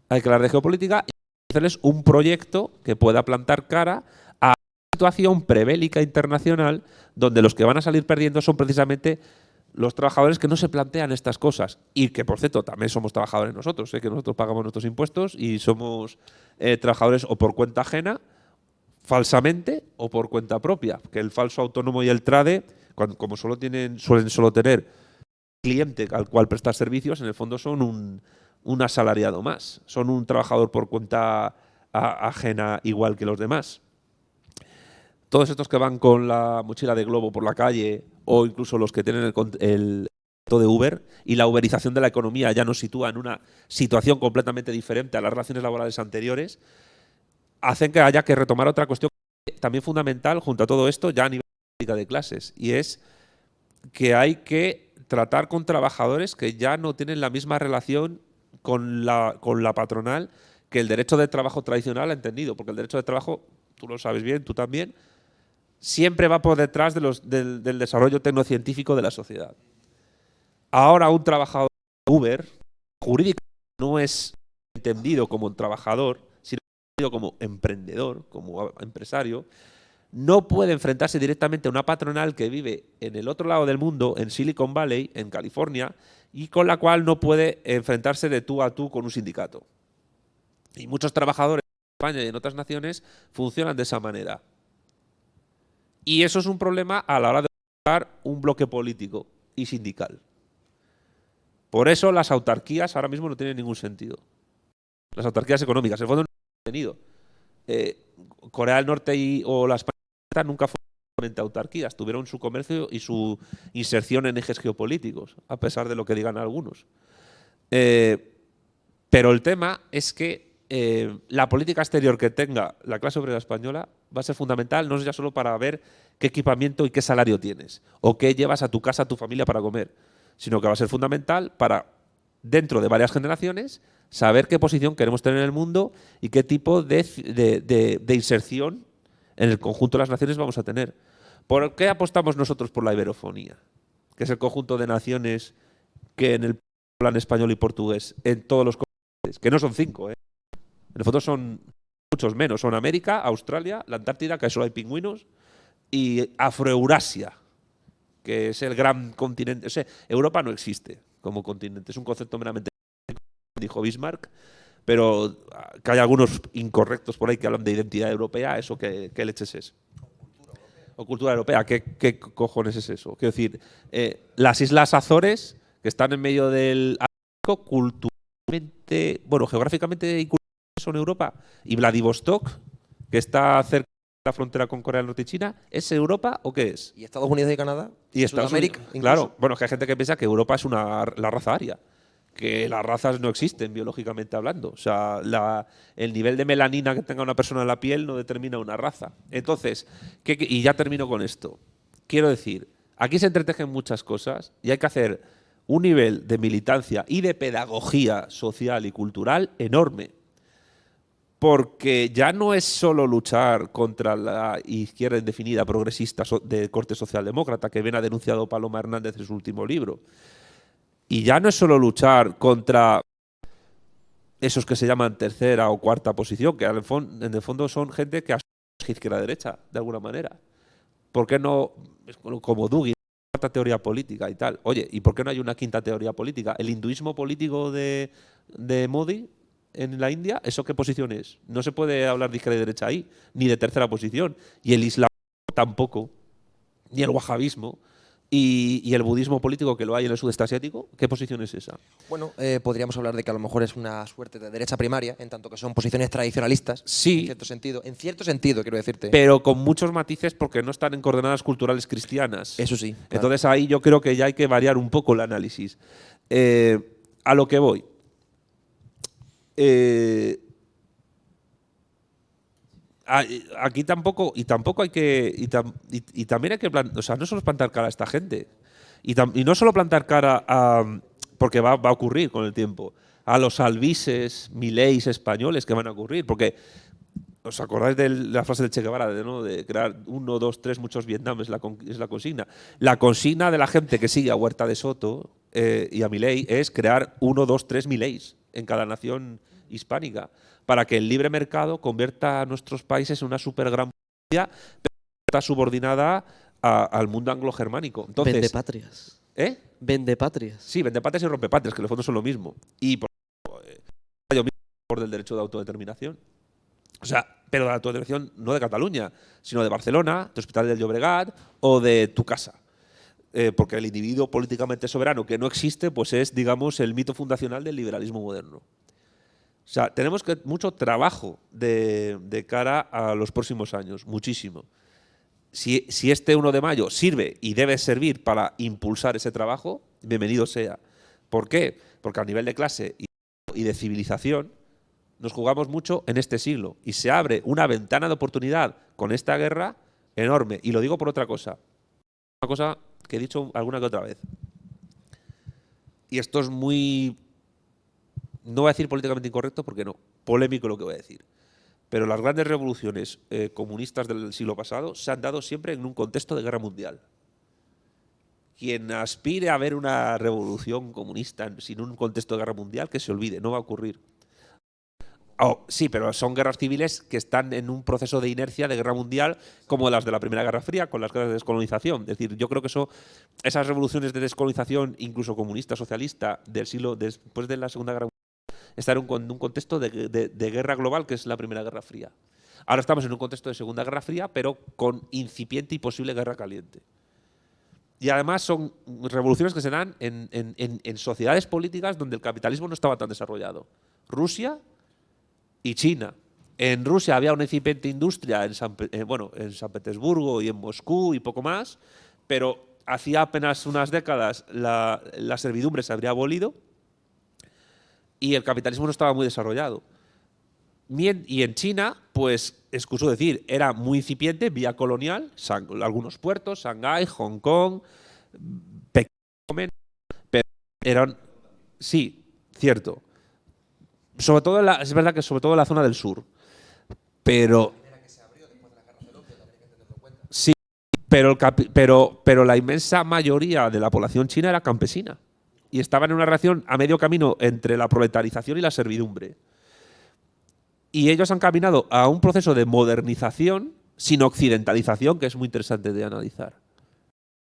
S2: Hay que hablar de geopolítica y hacerles un proyecto que pueda plantar cara a una situación prebélica internacional donde los que van a salir perdiendo son precisamente los trabajadores que no se plantean estas cosas. Y que, por cierto, también somos trabajadores nosotros, que nosotros pagamos nuestros impuestos y somos trabajadores o por cuenta ajena, falsamente, o por cuenta propia. Que el falso autónomo y el trade, como suelen solo tener cliente al cual prestar servicios, en el fondo son un asalariado más, son un trabajador por cuenta ajena igual que los demás. Todos estos que van con la mochila de globo por la calle o incluso los que tienen el de Uber y la uberización de la economía ya nos sitúa en una situación completamente diferente a las relaciones laborales anteriores, hacen que haya que retomar otra cuestión también fundamental junto a todo esto ya a nivel de clases, y es que hay que tratar con trabajadores que ya no tienen la misma relación con la patronal que el derecho de trabajo tradicional ha entendido, porque el derecho de trabajo, tú lo sabes bien, tú también, siempre va por detrás del desarrollo tecnocientífico de la sociedad. Ahora un trabajador de Uber, jurídico, no es entendido como un trabajador, sino entendido como emprendedor, como empresario, no puede enfrentarse directamente a una patronal que vive en el otro lado del mundo, en Silicon Valley, en California, y con la cual no puede enfrentarse de tú a tú con un sindicato. Y muchos trabajadores en España y en otras naciones funcionan de esa manera. Y eso es un problema a la hora de buscar un bloque político y sindical. Por eso las autarquías ahora mismo no tienen ningún sentido. Las autarquías económicas, en el fondo no han tenido. Corea del Norte o la España nunca fueron autarquías, tuvieron su comercio y su inserción en ejes geopolíticos, a pesar de lo que digan algunos. Pero el tema es que la política exterior que tenga la clase obrera española va a ser fundamental, no ya solo para ver qué equipamiento y qué salario tienes, o qué llevas a tu casa, a tu familia para comer, sino que va a ser fundamental para, dentro de varias generaciones, saber qué posición queremos tener en el mundo y qué tipo de inserción en el conjunto de las naciones vamos a tener. ¿Por qué apostamos nosotros por la iberofonía? Que es el conjunto de naciones que en el plan español y portugués, en todos los continentes, que no son 5, en el fondo son muchos menos, son América, Australia, la Antártida, que solo hay pingüinos, y Afroeurasia, que es el gran continente. O sea, Europa no existe como continente, es un concepto meramente, dijo Bismarck, pero que hay algunos incorrectos por ahí que hablan de identidad europea, ¿eso qué leches es? O cultura europea, ¿qué cojones es eso? Quiero decir, las Islas Azores, que están en medio del Atlántico, culturalmente, bueno, geográficamente y culturalmente son Europa, y Vladivostok, que está cerca de la frontera con Corea del Norte y China, ¿es Europa o qué es?
S1: ¿Y Estados Unidos y Canadá?
S2: Y Estados
S1: Sudamérica,
S2: Unidos,
S1: incluso.
S2: claro. Bueno, es que hay gente que piensa que Europa es la raza aria, que las razas no existen biológicamente hablando. O sea, el nivel de melanina que tenga una persona en la piel no determina una raza. Entonces, y ya termino con esto. Quiero decir, aquí se entretejen muchas cosas y hay que hacer un nivel de militancia y de pedagogía social y cultural enorme. Porque ya no es solo luchar contra la izquierda indefinida progresista de corte socialdemócrata, que bien ha denunciado Paloma Hernández en su último libro. Y ya no es solo luchar contra esos que se llaman tercera o cuarta posición, que en el fondo son gente que asume izquierda-derecha, de alguna manera. ¿Por qué no, como Dugin, cuarta teoría política y tal? Oye, ¿y por qué no hay una quinta teoría política? ¿El hinduismo político de Modi en la India, eso qué posición es? No se puede hablar de izquierda y derecha ahí, ni de tercera posición. Y el islam tampoco, ni el wahabismo. Y el budismo político que lo hay en el sudeste asiático, ¿qué posición es esa?
S1: Bueno, podríamos hablar de que a lo mejor es una suerte de derecha primaria, en tanto que son posiciones tradicionalistas,
S2: sí,
S1: en cierto sentido. En cierto sentido, quiero decirte.
S2: Pero con muchos matices porque no están en coordenadas culturales cristianas.
S1: Eso sí. Claro.
S2: Entonces ahí yo creo que ya hay que variar un poco el análisis. A lo que voy. Aquí tampoco hay que y también hay que o sea, no solo es plantar cara a esta gente y no solo plantar cara porque va a ocurrir con el tiempo a los albises, mileis españoles que van a ocurrir, porque ¿os acordáis de la frase de Che Guevara de crear 1, 2, 3 muchos Vietnam? Es la consigna. La consigna de la gente que sigue a Huerta de Soto y a Milei es crear 1, 2, 3 Mileis en cada nación hispánica, para que el libre mercado convierta a nuestros países en una super gran potencia, pero está subordinada al mundo anglo-germánico. Entonces,
S3: Vendepatrias. Vendepatrias.
S2: Sí, vendepatrias y rompepatrias, que en el fondo son lo mismo. Y por yo mismo por del derecho de autodeterminación. O sea, pero de la autodeterminación no de Cataluña, sino de Barcelona, de Hospital del Llobregat o de tu casa. Porque el individuo políticamente soberano que no existe, pues es, digamos, el mito fundacional del liberalismo moderno. O sea, tenemos mucho trabajo de cara a los próximos años, muchísimo. Si este 1 de mayo sirve y debe servir para impulsar ese trabajo, bienvenido sea. ¿Por qué? Porque a nivel de clase y de civilización nos jugamos mucho en este siglo y se abre una ventana de oportunidad con esta guerra enorme. Y lo digo por otra cosa. Una cosa que he dicho alguna que otra vez. Y esto es muy no voy a decir políticamente incorrecto porque no, polémico lo que voy a decir, pero las grandes revoluciones comunistas del siglo pasado se han dado siempre en un contexto de guerra mundial. Quien aspire a ver una revolución comunista sin un contexto de guerra mundial, que se olvide, no va a ocurrir. Oh, sí, pero son guerras civiles que están en un proceso de inercia de guerra mundial como las de la Primera Guerra Fría con las guerras de descolonización. Es decir, yo creo que esas revoluciones de descolonización, incluso comunista, socialista, del siglo después de la Segunda Guerra Mundial, están en un contexto de guerra global que es la Primera Guerra Fría. Ahora estamos en un contexto de Segunda Guerra Fría, pero con incipiente y posible guerra caliente. Y además son revoluciones que se dan en sociedades políticas donde el capitalismo no estaba tan desarrollado. Rusia y China. En Rusia había una incipiente industria en San Petersburgo y en Moscú y poco más, pero hacía apenas unas décadas la servidumbre se habría abolido y el capitalismo no estaba muy desarrollado. Y en China, pues, excuso decir, era muy incipiente, vía colonial, algunos puertos, Shanghái, Hong Kong, Pekín, pero eran, sí, cierto. Sobre todo es verdad que sobre todo en la zona del sur. Pero sí, pero la inmensa mayoría de la población china era campesina y estaba en una relación a medio camino entre la proletarización y la servidumbre. Y ellos han caminado a un proceso de modernización sin occidentalización, que es muy interesante de analizar.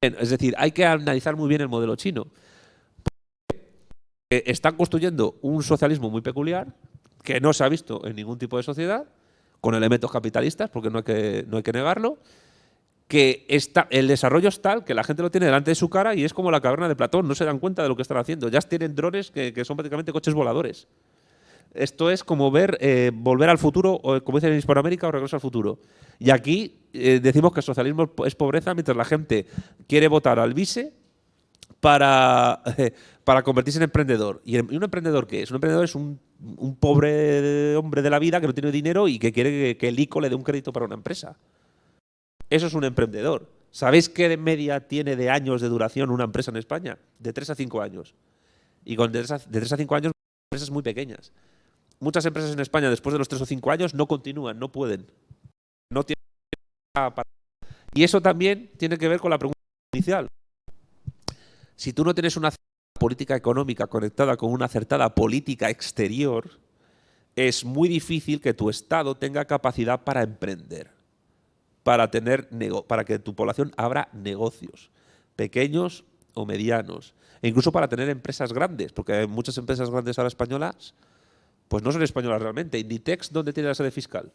S2: Es decir, hay que analizar muy bien el modelo chino. Están construyendo un socialismo muy peculiar que no se ha visto en ningún tipo de sociedad, con elementos capitalistas, porque no hay que negarlo, que el desarrollo es tal que la gente lo tiene delante de su cara y es como la caverna de Platón, no se dan cuenta de lo que están haciendo. Ya tienen drones que son prácticamente coches voladores. Esto es como ver Volver al Futuro, o como dicen en Hispanoamérica, o Regreso al Futuro. Y aquí decimos que el socialismo es pobreza mientras la gente quiere votar al vice para convertirse en emprendedor. ¿Y un emprendedor qué es? Un emprendedor es un pobre hombre de la vida que no tiene dinero y que quiere que el ICO le dé un crédito para una empresa. Eso es un emprendedor. ¿Sabéis qué de media tiene de años de duración una empresa en España? De 3 a 5 años. Y de 3 a 5 años, empresas muy pequeñas. Muchas empresas en España, después de los 3 o 5 años, no continúan, no pueden. No tienen. Y eso también tiene que ver con la pregunta inicial. Si tú no tienes una política económica conectada con una acertada política exterior, es muy difícil que tu Estado tenga capacidad para emprender, para que tu población abra negocios, pequeños o medianos, e incluso para tener empresas grandes, porque hay muchas empresas grandes ahora españolas, pues no son españolas realmente. Inditex, ¿dónde tiene la sede fiscal?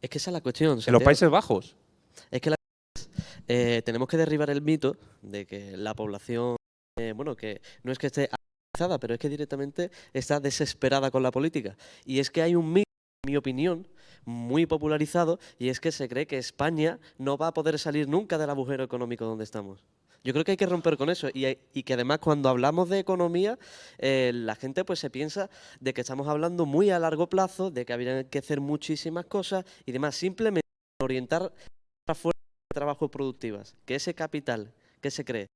S3: Es que esa es la cuestión,
S2: en los Países Bajos.
S3: Es que tenemos que derribar el mito de que la población, que no es que esté avanzada, pero es que directamente está desesperada con la política. Y es que hay un mito, en mi opinión, muy popularizado, y es que se cree que España no va a poder salir nunca del agujero económico donde estamos. Yo creo que hay que romper con eso y que además cuando hablamos de economía la gente pues se piensa de que estamos hablando muy a largo plazo, de que habría que hacer muchísimas cosas y demás, simplemente orientar a fuerzas de trabajo productivas, que ese capital que se cree,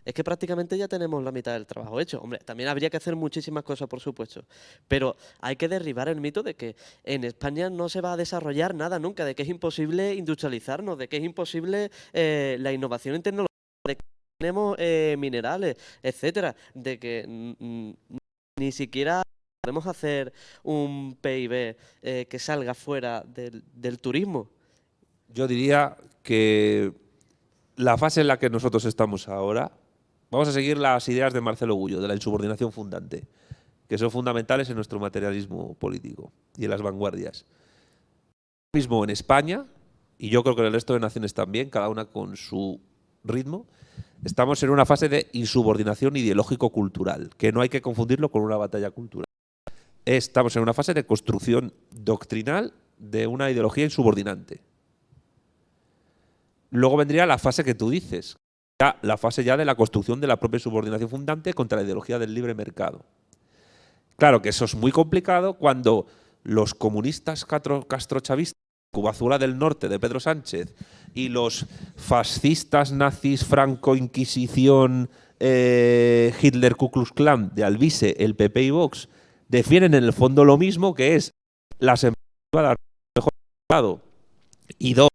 S3: es que prácticamente ya tenemos la mitad del trabajo hecho. Hombre, también habría que hacer muchísimas cosas, por supuesto, pero hay que derribar el mito de que en España no se va a desarrollar nada nunca, de que es imposible industrializarnos, de que es imposible la innovación en tecnología, de que tenemos minerales, etcétera, de que ni siquiera podemos hacer un PIB que salga fuera del turismo.
S2: Yo diría que la fase en la que nosotros estamos ahora, vamos a seguir las ideas de Marcelo Gullo, de la insubordinación fundante, que son fundamentales en nuestro materialismo político y en las vanguardias. Ahora mismo en España, y yo creo que en el resto de naciones también, cada una con su ritmo, estamos en una fase de insubordinación ideológico-cultural, que no hay que confundirlo con una batalla cultural. Estamos en una fase de construcción doctrinal de una ideología insubordinante. Luego vendría la fase que tú dices, la fase ya de la construcción de la propia subordinación fundante contra la ideología del libre mercado. Claro que eso es muy complicado cuando los comunistas castrochavistas, Cuba del Norte de Pedro Sánchez y los fascistas nazis franco-inquisición Hitler, Ku Klux Klan, de Alvise, el PP y Vox, defienden en el fondo lo mismo, que es las empresas privadas mejor lado, y dos,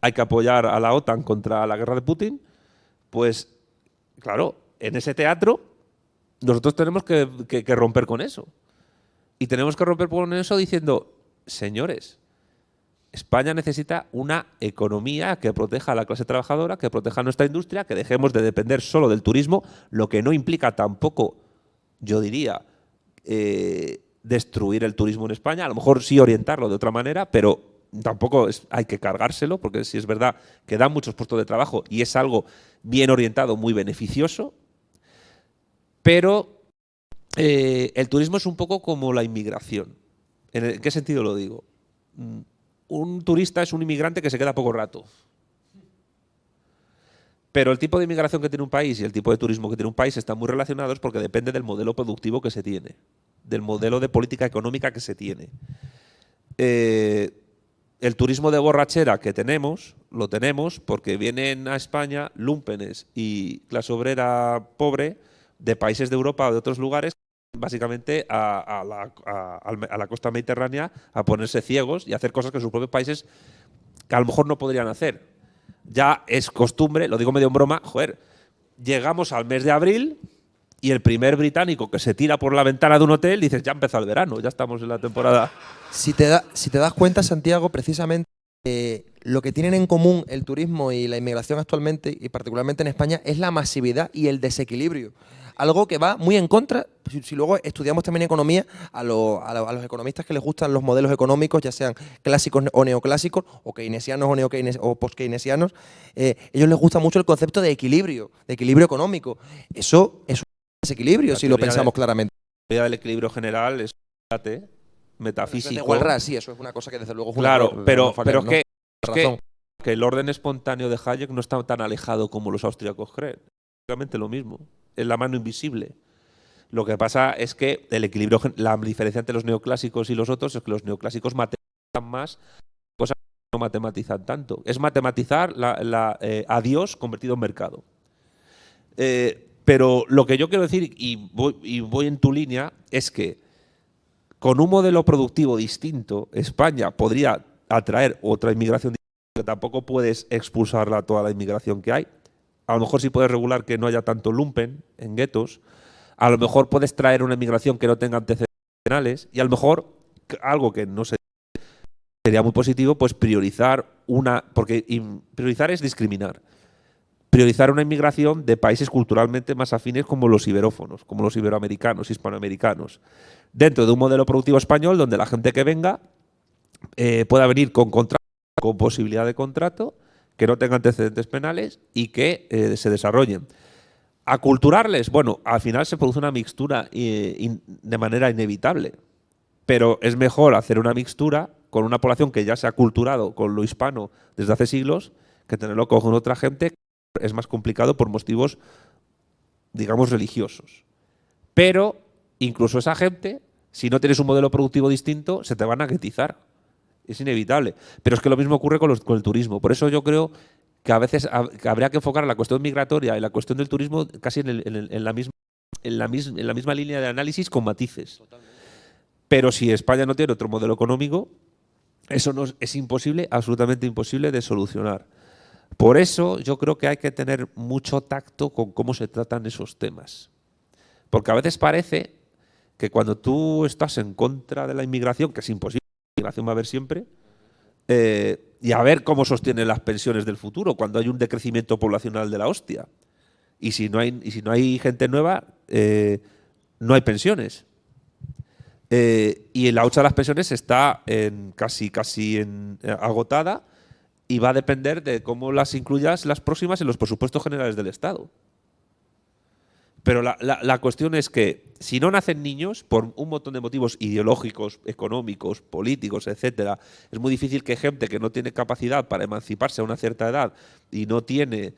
S2: hay que apoyar a la OTAN contra la guerra de Putin, pues claro, en ese teatro nosotros tenemos que romper con eso. Y tenemos que romper con eso diciendo, señores, España necesita una economía que proteja a la clase trabajadora, que proteja nuestra industria, que dejemos de depender solo del turismo, lo que no implica tampoco, yo diría, destruir el turismo en España, a lo mejor sí orientarlo de otra manera, pero tampoco hay que cargárselo, porque sí es verdad que da muchos puestos de trabajo y es algo bien orientado, muy beneficioso, pero el turismo es un poco como la inmigración. ¿En qué sentido lo digo? Un turista es un inmigrante que se queda poco rato. Pero el tipo de inmigración que tiene un país y el tipo de turismo que tiene un país están muy relacionados porque depende del modelo productivo que se tiene, del modelo de política económica que se tiene. El turismo de borrachera que tenemos, lo tenemos porque vienen a España lúmpenes y clase obrera pobre de países de Europa o de otros lugares, básicamente a la costa mediterránea a ponerse ciegos y a hacer cosas que sus propios países que a lo mejor no podrían hacer. Ya es costumbre, lo digo medio en broma, joder, llegamos al mes de abril y el primer británico que se tira por la ventana de un hotel dices, ya empezó el verano, ya estamos en la temporada.
S1: Si te das cuenta, Santiago, precisamente lo que tienen en común el turismo y la inmigración actualmente, y particularmente en España, es la masividad y el desequilibrio. Algo que va muy en contra, si luego estudiamos también economía, a los economistas que les gustan los modelos económicos, ya sean clásicos o neoclásicos, o keynesianos o post-keynesianos, ellos les gusta mucho el concepto de equilibrio económico. Eso es un desequilibrio, si lo pensamos claramente.
S2: La teoría del equilibrio general es un debate metafísico.
S1: De Walras, sí, eso es una cosa que desde luego es
S2: claro, pero
S1: ¿no?
S2: es que el orden espontáneo de Hayek no está tan alejado como los austríacos creen. Prácticamente lo mismo. Es la mano invisible. Lo que pasa es que el equilibrio, la diferencia entre los neoclásicos y los otros es que los neoclásicos matematizan más, cosas que no matematizan tanto. Es matematizar a Dios convertido en mercado. Pero lo que yo quiero decir, y voy en tu línea, es que con un modelo productivo distinto, España podría atraer otra inmigración distinta, que tampoco puedes expulsarla a toda la inmigración que hay. A lo mejor sí puedes regular que no haya tanto lumpen en guetos. A lo mejor puedes traer una inmigración que no tenga antecedentes penales. Y a lo mejor, algo que no sé, sería muy positivo, pues priorizar porque priorizar es discriminar. Priorizar una inmigración de países culturalmente más afines como los iberófonos, como los iberoamericanos, hispanoamericanos. Dentro de un modelo productivo español donde la gente que venga pueda venir con contrato, con posibilidad de contrato, que no tenga antecedentes penales y que se desarrollen. Aculturarles, bueno, al final se produce una mixtura de manera inevitable, pero es mejor hacer una mixtura con una población que ya se ha aculturado con lo hispano desde hace siglos que tenerlo con otra gente que es más complicado por motivos, digamos, religiosos. Pero incluso esa gente, si no tienes un modelo productivo distinto, se te van a guetizar. Es inevitable. Pero es que lo mismo ocurre con el turismo. Por eso yo creo que a veces habría que enfocar la cuestión migratoria y la cuestión del turismo casi en la misma línea de análisis con matices. Totalmente. Pero si España no tiene otro modelo económico, eso es imposible, absolutamente imposible de solucionar. Por eso yo creo que hay que tener mucho tacto con cómo se tratan esos temas. Porque a veces parece que cuando tú estás en contra de la inmigración, que es imposible, la inmigración va a haber siempre, y a ver cómo sostienen las pensiones del futuro cuando hay un decrecimiento poblacional de la hostia. Y si no hay gente nueva, no hay pensiones. Y la hucha de las pensiones está casi agotada y va a depender de cómo las incluyas las próximas en los presupuestos generales del Estado. Pero la cuestión es que si no nacen niños, por un montón de motivos ideológicos, económicos, políticos, etcétera, es muy difícil que gente que no tiene capacidad para emanciparse a una cierta edad y no tiene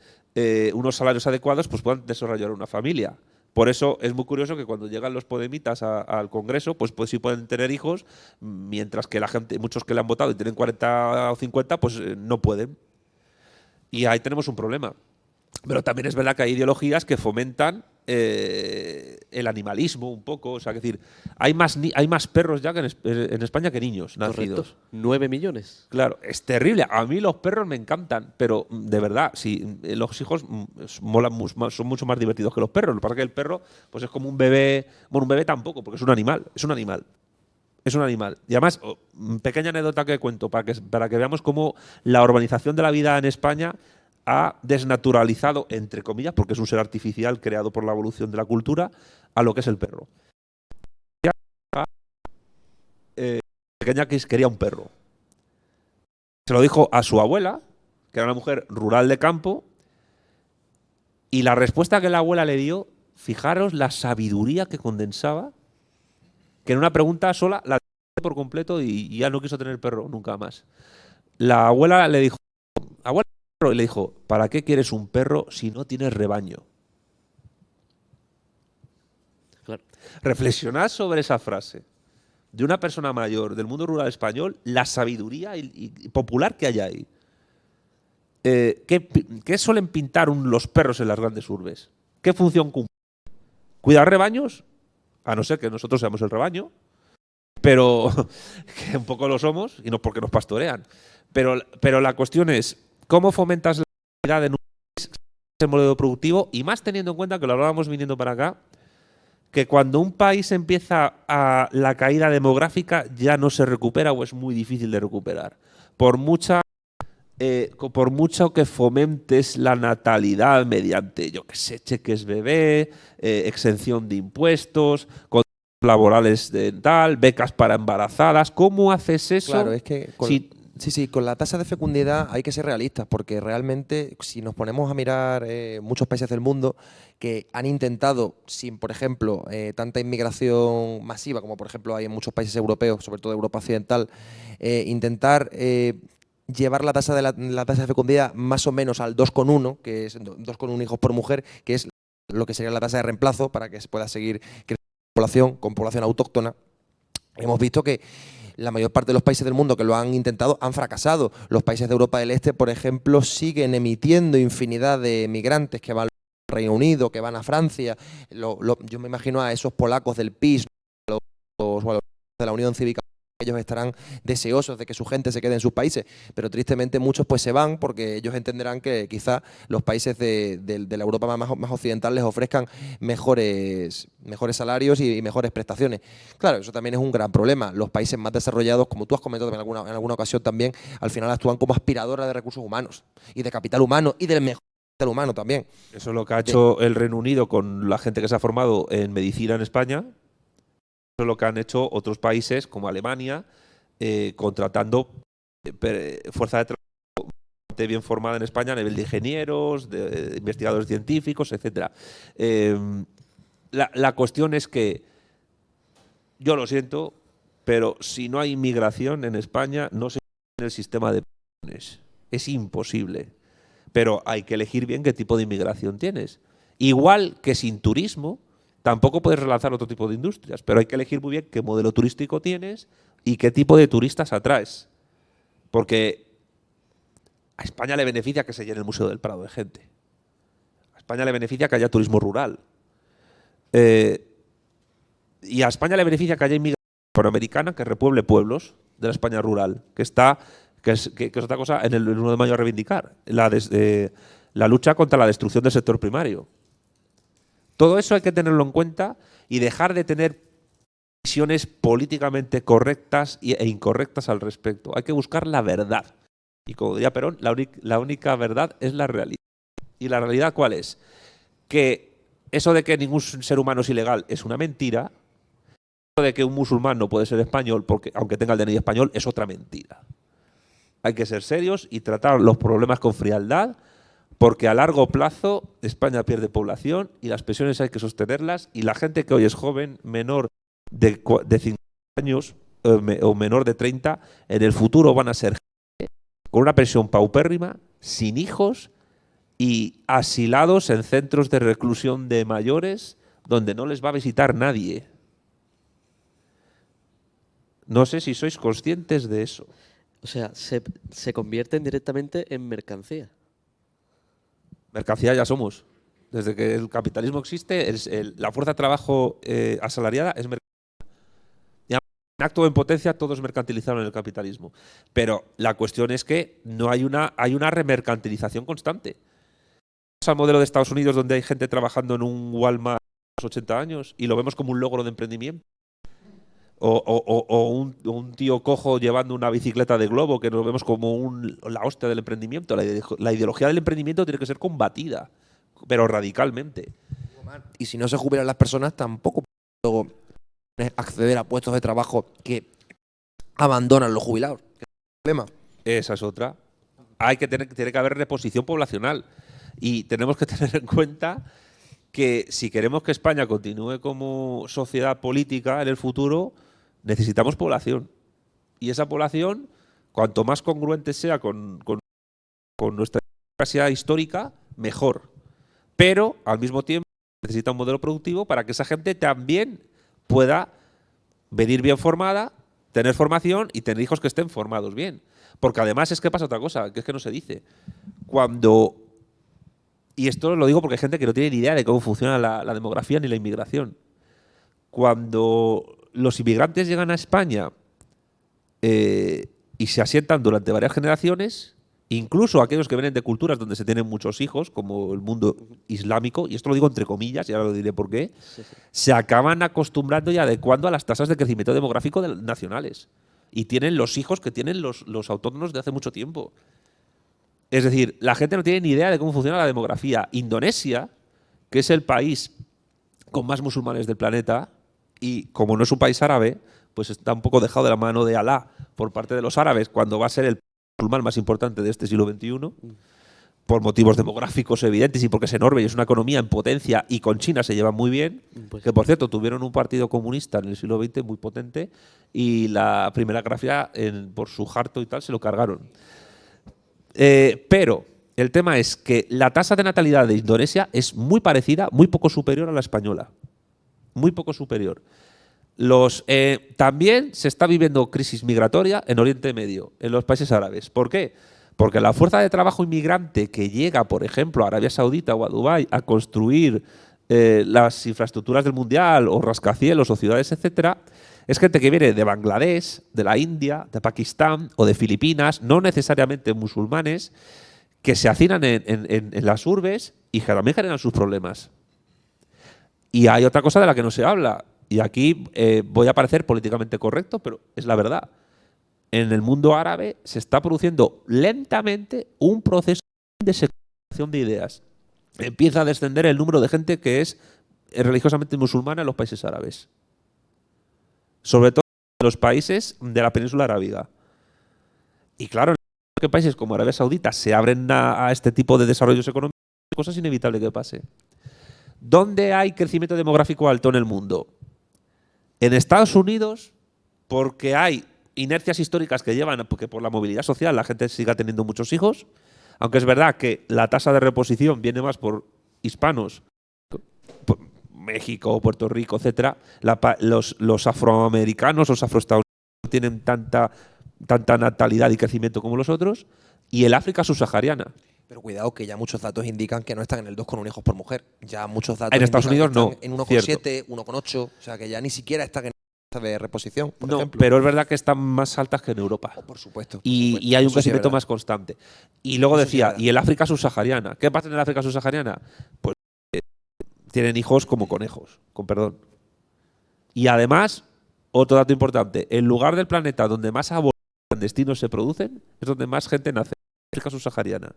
S2: unos salarios adecuados, pues puedan desarrollar una familia. Por eso es muy curioso que cuando llegan los podemitas al Congreso, pues sí pueden tener hijos, mientras que la gente, muchos que le han votado y tienen 40 o 50, pues no pueden. Y ahí tenemos un problema. Pero también es verdad que hay ideologías que fomentan el animalismo un poco. O sea, es decir, hay más perros ya que en España que niños nacidos.
S3: Correcto. 9 millones.
S2: Claro, es terrible. A mí los perros me encantan, pero de verdad, sí, los hijos son mucho más divertidos que los perros. Lo que pasa es que el perro pues es como un bebé. Bueno, un bebé tampoco, porque es un animal. Es un animal. Es un animal. Y además, pequeña anécdota que cuento para que veamos cómo la urbanización de la vida en España ha desnaturalizado, entre comillas, porque es un ser artificial creado por la evolución de la cultura, a lo que es el perro. Pequeña que quería un perro. Se lo dijo a su abuela, que era una mujer rural de campo, y la respuesta que la abuela le dio, fijaros la sabiduría que condensaba, que en una pregunta sola la por completo y ya no quiso tener perro nunca más. La abuela le dijo, abuela, y le dijo, ¿para qué quieres un perro si no tienes rebaño?
S3: Claro.
S2: Reflexionad sobre esa frase de una persona mayor del mundo rural español, la sabiduría y popular que hay ahí. ¿Qué suelen pintar los perros en las grandes urbes? ¿Qué función cumplen? ¿Cuidar rebaños? A no ser que nosotros seamos el rebaño, pero que un poco lo somos, y no porque nos pastorean. Pero la cuestión es, ¿cómo fomentas la actividad en un país, el modelo productivo? Y más teniendo en cuenta que lo hablábamos viniendo para acá, que cuando un país empieza la caída demográfica ya no se recupera o es muy difícil de recuperar. Por mucho que fomentes la natalidad mediante, yo qué sé, cheques bebé, exención de impuestos, laborales de tal, becas para embarazadas. ¿Cómo haces eso?
S1: Claro, es que con la tasa de fecundidad hay que ser realistas, porque realmente si nos ponemos a mirar muchos países del mundo que han intentado, sin por ejemplo tanta inmigración masiva como por ejemplo hay en muchos países europeos, sobre todo de Europa Occidental, intentar llevar la tasa de fecundidad más o menos al 2,1, que es 2,1 hijos por mujer, que es lo que sería la tasa de reemplazo para que se pueda seguir creciendo con población autóctona. Hemos visto que la mayor parte de los países del mundo que lo han intentado han fracasado. Los países de Europa del Este, por ejemplo, siguen emitiendo infinidad de migrantes que van al Reino Unido, que van a Francia. Yo me imagino a esos polacos del PiS o a los de la Unión Cívica. Ellos estarán deseosos de que su gente se quede en sus países, pero tristemente muchos pues se van porque ellos entenderán que quizá los países de la Europa más occidental les ofrezcan mejores salarios y mejores prestaciones. Claro, eso también es un gran problema. Los países más desarrollados, como tú has comentado en alguna ocasión también, al final actúan como aspiradoras de recursos humanos y de capital humano y del mejor capital humano también.
S2: Eso es lo que ha hecho el Reino Unido con la gente que se ha formado en medicina en España. Eso es lo que han hecho otros países como Alemania, contratando fuerza de trabajo bien formada en España a nivel de ingenieros, de investigadores científicos, etc. La cuestión es que, yo lo siento, pero si no hay inmigración en España, no se tiene el sistema de pensiones. Es imposible. Pero hay que elegir bien qué tipo de inmigración tienes. Igual que sin turismo, tampoco puedes relanzar otro tipo de industrias, pero hay que elegir muy bien qué modelo turístico tienes y qué tipo de turistas atraes. Porque a España le beneficia que se llene el Museo del Prado de gente. A España le beneficia que haya turismo rural. Y a España le beneficia que haya inmigración hispanoamericana que repueble pueblos de la España rural, que es otra cosa en el 1 de mayo a reivindicar, la lucha contra la destrucción del sector primario. Todo eso hay que tenerlo en cuenta y dejar de tener visiones políticamente correctas e incorrectas al respecto. Hay que buscar la verdad. Y como diría Perón, la única verdad es la realidad. ¿Y la realidad cuál es? Que eso de que ningún ser humano es ilegal es una mentira. Eso de que un musulmán no puede ser español, porque aunque tenga el DNI español, es otra mentira. Hay que ser serios y tratar los problemas con frialdad, porque a largo plazo España pierde población y las pensiones hay que sostenerlas, y la gente que hoy es joven, menor de 50 años o menor de 30, en el futuro van a ser gente con una pensión paupérrima, sin hijos y asilados en centros de reclusión de mayores donde no les va a visitar nadie. No sé si sois conscientes de eso.
S3: O sea, se convierten directamente en mercancía.
S2: Mercancía ya somos. Desde que el capitalismo existe, la fuerza de trabajo asalariada es mercancía. Y en acto de impotencia todo es mercantilizado en el capitalismo. Pero la cuestión es que no hay una remercantilización constante. Vamos al modelo de Estados Unidos, donde hay gente trabajando en un Walmart a los 80 años y lo vemos como un logro de emprendimiento. O un tío cojo llevando una bicicleta de globo, que nos vemos como la hostia del emprendimiento. La ideología del emprendimiento tiene que ser combatida, pero radicalmente.
S1: Y si no se jubilan las personas, tampoco pueden acceder a puestos de trabajo que abandonan los jubilados. ¿Qué es el problema?
S2: Esa es otra. Tiene que haber reposición poblacional. Y tenemos que tener en cuenta que si queremos que España continúe como sociedad política en el futuro, necesitamos población. Y esa población, cuanto más congruente sea con nuestra democracia histórica, mejor. Pero, al mismo tiempo, necesita un modelo productivo para que esa gente también pueda venir bien formada, tener formación y tener hijos que estén formados bien. Porque además es que pasa otra cosa, que es que no se dice. Y esto lo digo porque hay gente que no tiene ni idea de cómo funciona la demografía ni la inmigración. Cuando los inmigrantes llegan a España y se asientan durante varias generaciones, incluso aquellos que vienen de culturas donde se tienen muchos hijos, como el mundo islámico, y esto lo digo entre comillas, y ahora lo diré por qué, se acaban acostumbrando y adecuando a las tasas de crecimiento demográfico nacionales. Y tienen los hijos que tienen los autóctonos de hace mucho tiempo. Es decir, la gente no tiene ni idea de cómo funciona la demografía. Indonesia, que es el país con más musulmanes del planeta, y como no es un país árabe, pues está un poco dejado de la mano de Alá por parte de los árabes, cuando va a ser el musulmán más importante de este siglo XXI, por motivos demográficos evidentes y porque es enorme y es una economía en potencia, y con China se llevan muy bien, que por cierto tuvieron un partido comunista en el siglo XX muy potente, y la Primera Guerra Fría, por su harto y tal, se lo cargaron. Pero el tema es que la tasa de natalidad de Indonesia es muy parecida, muy poco superior a la española. Muy poco superior. También se está viviendo crisis migratoria en Oriente Medio, en los países árabes. ¿Por qué? Porque la fuerza de trabajo inmigrante que llega, por ejemplo, a Arabia Saudita o a Dubái a construir las infraestructuras del Mundial, o rascacielos, o ciudades, etcétera, es gente que viene de Bangladesh, de la India, de Pakistán o de Filipinas, no necesariamente musulmanes, que se hacinan en las urbes y que también generan sus problemas. Y hay otra cosa de la que no se habla, y aquí voy a parecer políticamente correcto, pero es la verdad. En el mundo árabe se está produciendo lentamente un proceso de seculación de ideas. Empieza a descender el número de gente que es religiosamente musulmana en los países árabes. Sobre todo en los países de la península arábiga. Y claro, en países como Arabia Saudita se abren a este tipo de desarrollos económicos, cosa es inevitable que pase. ¿Dónde hay crecimiento demográfico alto en el mundo? En Estados Unidos, porque hay inercias históricas que llevan a que por la movilidad social la gente siga teniendo muchos hijos, aunque es verdad que la tasa de reposición viene más por hispanos, por México, Puerto Rico, etcétera. Los afroamericanos, los afroestadounidenses no tienen tanta natalidad y crecimiento como los otros, y el África subsahariana.
S1: Pero cuidado, que ya muchos datos indican que no están en el 2,1 hijos por mujer. Ya muchos datos
S2: En Estados
S1: indican
S2: Unidos
S1: que están
S2: no,
S1: en 1,7, 1,8, o sea que ya ni siquiera están en tasa de reposición, por ejemplo.
S2: Pero es verdad que están más altas que en Europa.
S1: Por supuesto.
S2: Y hay un
S1: Eso sí es
S2: crecimiento
S1: verdad.
S2: más constante. Y luego
S1: Eso sí
S2: decía,
S1: es verdad.
S2: ¿y el África subsahariana? ¿Qué pasa en el África subsahariana? Pues tienen hijos como conejos, con perdón. Y además, otro dato importante, el lugar del planeta donde más abortos clandestinos se producen es donde más gente nace, en África subsahariana.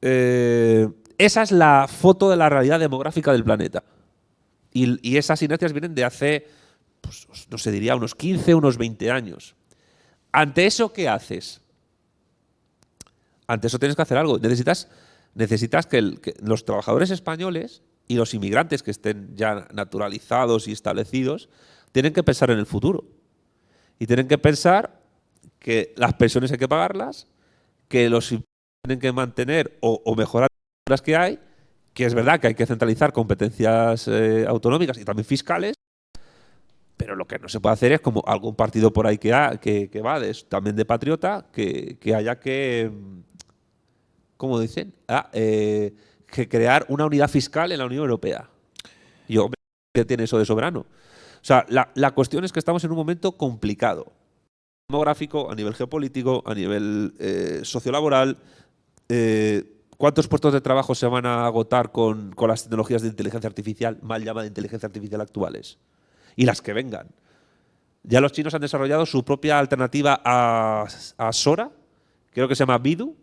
S2: Esa es la foto de la realidad demográfica del planeta. Y esas inercias vienen de hace, pues, no sé, diría unos 15, unos 20 años. ¿Ante eso qué haces? Ante eso tienes que hacer algo. Necesitas que los trabajadores españoles y los inmigrantes que estén ya naturalizados y establecidos tienen que pensar en el futuro. Y tienen que pensar que las pensiones hay que pagarlas, que los tienen que mantener o mejorar las que hay, que es verdad que hay que centralizar competencias autonómicas y también fiscales, pero lo que no se puede hacer es como algún partido por ahí que va también de patriota, que haya que ¿cómo dicen? Que crear una unidad fiscal en la Unión Europea. Y yo, hombre, ¿qué tiene eso de soberano? O sea, la cuestión es que estamos en un momento complicado. Demográfico, a nivel geopolítico, a nivel sociolaboral. ¿Cuántos puestos de trabajo se van a agotar con las tecnologías de inteligencia artificial, mal llamada inteligencia artificial actuales? Y las que vengan. Ya los chinos han desarrollado su propia alternativa a Sora, creo que se llama Vidu,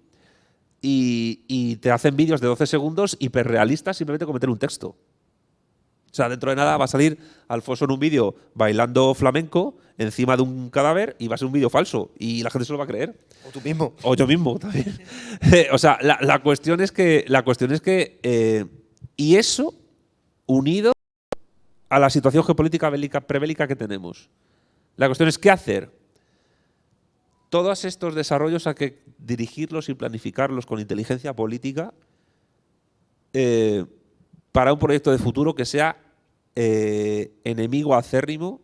S2: y te hacen vídeos de 12 segundos hiperrealistas simplemente con meter un texto. O sea, dentro de nada va a salir Alfonso en un vídeo bailando flamenco encima de un cadáver y va a ser un vídeo falso y la gente se lo va a creer.
S1: O tú mismo.
S2: O yo mismo también. O sea, la cuestión es que y eso unido a la situación geopolítica prebélica que tenemos. La cuestión es qué hacer. Todos estos desarrollos hay que dirigirlos y planificarlos con inteligencia política para un proyecto de futuro que sea enemigo acérrimo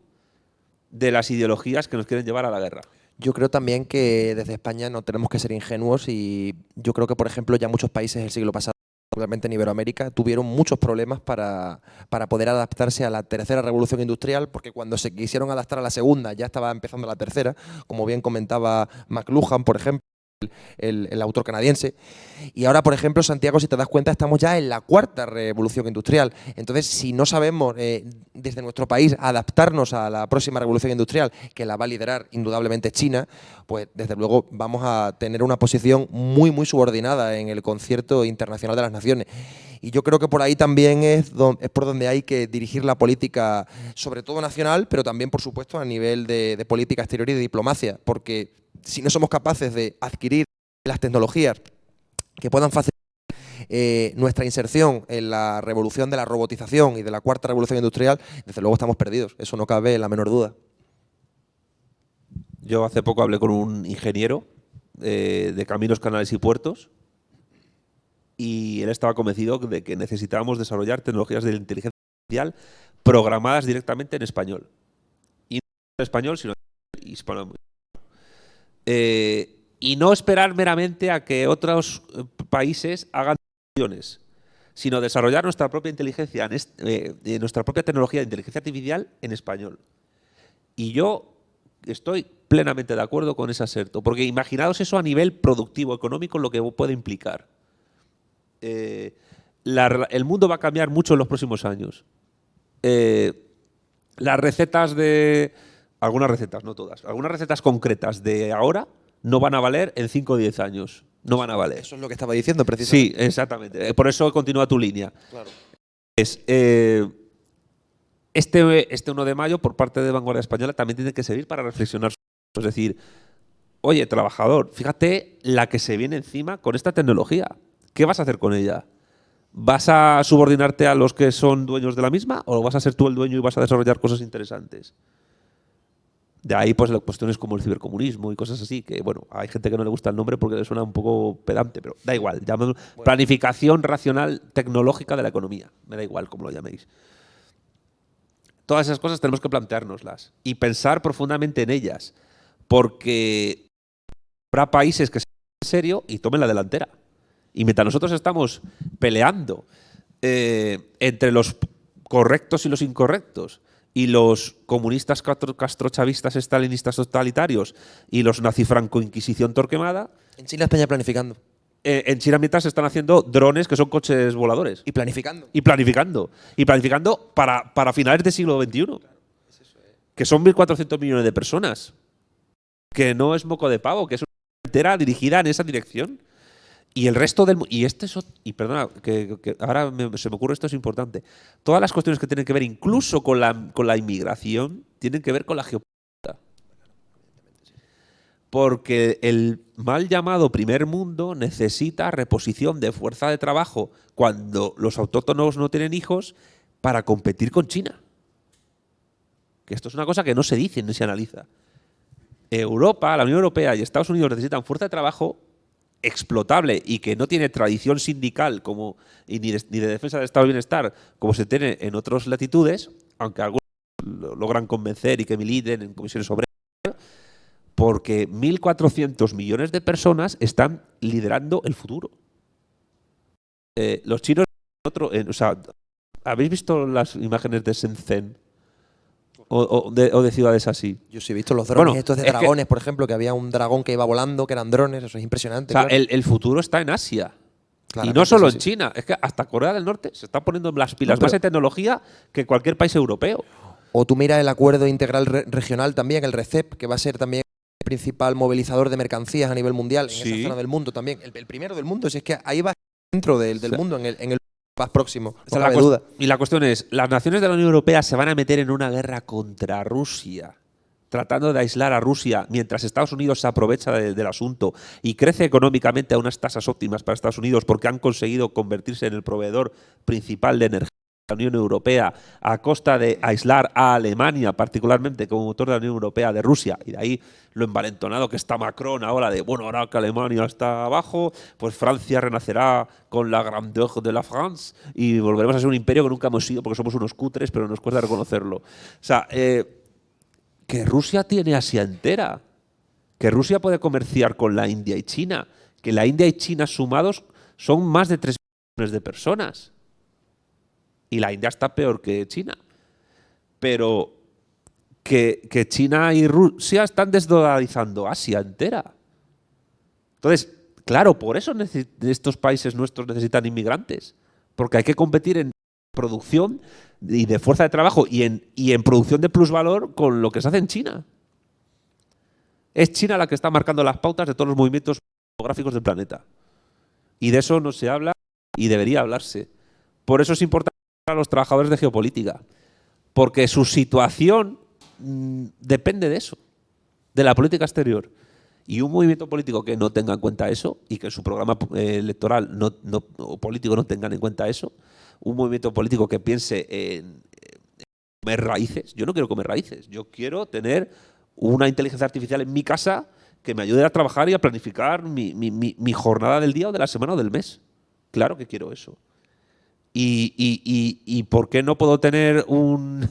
S2: de las ideologías que nos quieren llevar a la guerra.
S1: Yo creo también que desde España no tenemos que ser ingenuos y yo creo que, por ejemplo, ya muchos países del siglo pasado, obviamente en Iberoamérica, tuvieron muchos problemas para poder adaptarse a la tercera revolución industrial, porque cuando se quisieron adaptar a la segunda ya estaba empezando la tercera, como bien comentaba McLuhan, por ejemplo, el autor canadiense. Y ahora, por ejemplo, Santiago, si te das cuenta, estamos ya en la cuarta revolución industrial. Entonces, si no sabemos desde nuestro país adaptarnos a la próxima revolución industrial, que la va a liderar indudablemente China, pues desde luego vamos a tener una posición muy, muy subordinada en el concierto internacional de las naciones. Y yo creo que por ahí también es por donde hay que dirigir la política, sobre todo nacional, pero también, por supuesto, a nivel de política exterior y de diplomacia, porque si no somos capaces de adquirir las tecnologías que puedan facilitar nuestra inserción en la revolución de la robotización y de la cuarta revolución industrial, desde luego estamos perdidos, eso no cabe la menor duda.
S2: Yo hace poco hablé con un ingeniero de caminos, canales y puertos y él estaba convencido de que necesitábamos desarrollar tecnologías de inteligencia artificial programadas directamente en español. Y no en español, sino en hispano. Y no esperar meramente a que otros países hagan acciones, sino desarrollar nuestra propia inteligencia, nuestra propia tecnología de inteligencia artificial en español. Y yo estoy plenamente de acuerdo con ese aserto, porque imaginaos eso a nivel productivo, económico, lo que puede implicar. El mundo va a cambiar mucho en los próximos años. Las recetas algunas recetas, no todas, algunas recetas concretas de ahora no van a valer en 5 o 10 años. No van a valer.
S1: Eso es lo que estaba diciendo precisamente.
S2: Sí, exactamente. Por eso continúa tu línea.
S1: Claro.
S2: Este 1 de mayo, por parte de Vanguardia Española, también tiene que servir para reflexionar. Es decir, oye, trabajador, fíjate la que se viene encima con esta tecnología. ¿Qué vas a hacer con ella? ¿Vas a subordinarte a los que son dueños de la misma o vas a ser tú el dueño y vas a desarrollar cosas interesantes? De ahí, pues, las cuestiones como el cibercomunismo y cosas así, que, bueno, hay gente que no le gusta el nombre porque le suena un poco pedante, pero da igual. Llámalo planificación racional tecnológica de la economía. Me da igual cómo lo llaméis. Todas esas cosas tenemos que planteárnoslas y pensar profundamente en ellas, porque habrá países que se tomen en serio y tomen la delantera. Y mientras nosotros estamos peleando entre los correctos y los incorrectos, y los comunistas castrochavistas estalinistas totalitarios y los nazifranco-inquisición torquemada.
S1: En China España planificando.
S2: En China mientras se están haciendo drones que son coches voladores.
S1: Y planificando.
S2: Y planificando. Y planificando para finales del siglo XXI. Claro, es eso, que son 1.400 millones de personas. Que no es moco de pavo, que es una entera dirigida en esa dirección. Y el resto del mundo. Y perdona, que ahora se me ocurre, esto es importante. Todas las cuestiones que tienen que ver, incluso con la inmigración, tienen que ver con la geopolítica. Porque el mal llamado primer mundo necesita reposición de fuerza de trabajo cuando los autóctonos no tienen hijos para competir con China. Que esto es una cosa que no se dice ni se analiza. Europa, la Unión Europea y Estados Unidos necesitan fuerza de trabajo explotable y que no tiene tradición sindical ni de defensa del estado de bienestar como se tiene en otras latitudes, aunque algunos logran convencer y que militen en comisiones obreras, porque 1.400 millones de personas están liderando el futuro. Los chinos, o sea, ¿habéis visto las imágenes de Shenzhen o de ciudades así?
S1: Yo sí he visto los drones
S2: Bueno,
S1: estos de
S2: es que-
S1: dragones, por ejemplo, que había un dragón que iba volando, que eran drones, eso es
S2: O
S1: impresionante.
S2: sea,
S1: claro.
S2: el futuro está en Asia. Y
S1: Claramente,
S2: no solo
S1: sí,
S2: en
S1: sí.
S2: China, es que hasta Corea del Norte se está poniendo en las pilas
S1: No, pero-
S2: más en tecnología que cualquier país europeo.
S1: O tú miras el acuerdo integral regional también, el RCEP, que va a ser también el principal movilizador de mercancías a nivel mundial en esa
S2: Sí.
S1: zona del mundo también. El primero del mundo, si es que ahí va dentro del
S2: sea,
S1: mundo, en el más próximo,
S2: O sea,
S1: no cabe duda.
S2: y la cuestión es, las naciones de la Unión Europea se van a meter en una guerra contra Rusia, tratando de aislar a Rusia, mientras Estados Unidos se aprovecha del asunto y crece económicamente a unas tasas óptimas para Estados Unidos porque han conseguido convertirse en el proveedor principal de energía de la Unión Europea a costa de aislar a Alemania, particularmente como motor de la Unión Europea, de Rusia. Y de ahí lo envalentonado que está Macron ahora de, bueno, ahora que Alemania está abajo, pues Francia renacerá con la grandeur de la France y volveremos a ser un imperio que nunca hemos sido porque somos unos cutres, pero nos cuesta reconocerlo. O sea, que Rusia tiene Asia entera, que Rusia puede comerciar con la India y China, que la India y China sumados son más de 3 millones de personas. Y la India está peor que China. Pero que China y Rusia están desdolarizando Asia entera. Entonces, claro, por eso estos países nuestros necesitan inmigrantes. Porque hay que competir en producción y de fuerza de trabajo y en producción de plusvalor con lo que se hace en China. Es China la que está marcando las pautas de todos los movimientos demográficos del planeta. Y de eso no se habla y debería hablarse. Por eso es importante a los trabajadores de geopolítica. Porque su situación depende de eso, de la política exterior. Y un movimiento político que no tenga en cuenta eso y que en su programa electoral o político no tengan en cuenta eso, un movimiento político que piense en comer raíces. Yo no quiero comer raíces, yo quiero tener una inteligencia artificial en mi casa que me ayude a trabajar y a planificar mi jornada del día o de la semana o del mes. Claro que quiero eso. ¿Y por qué no puedo tener un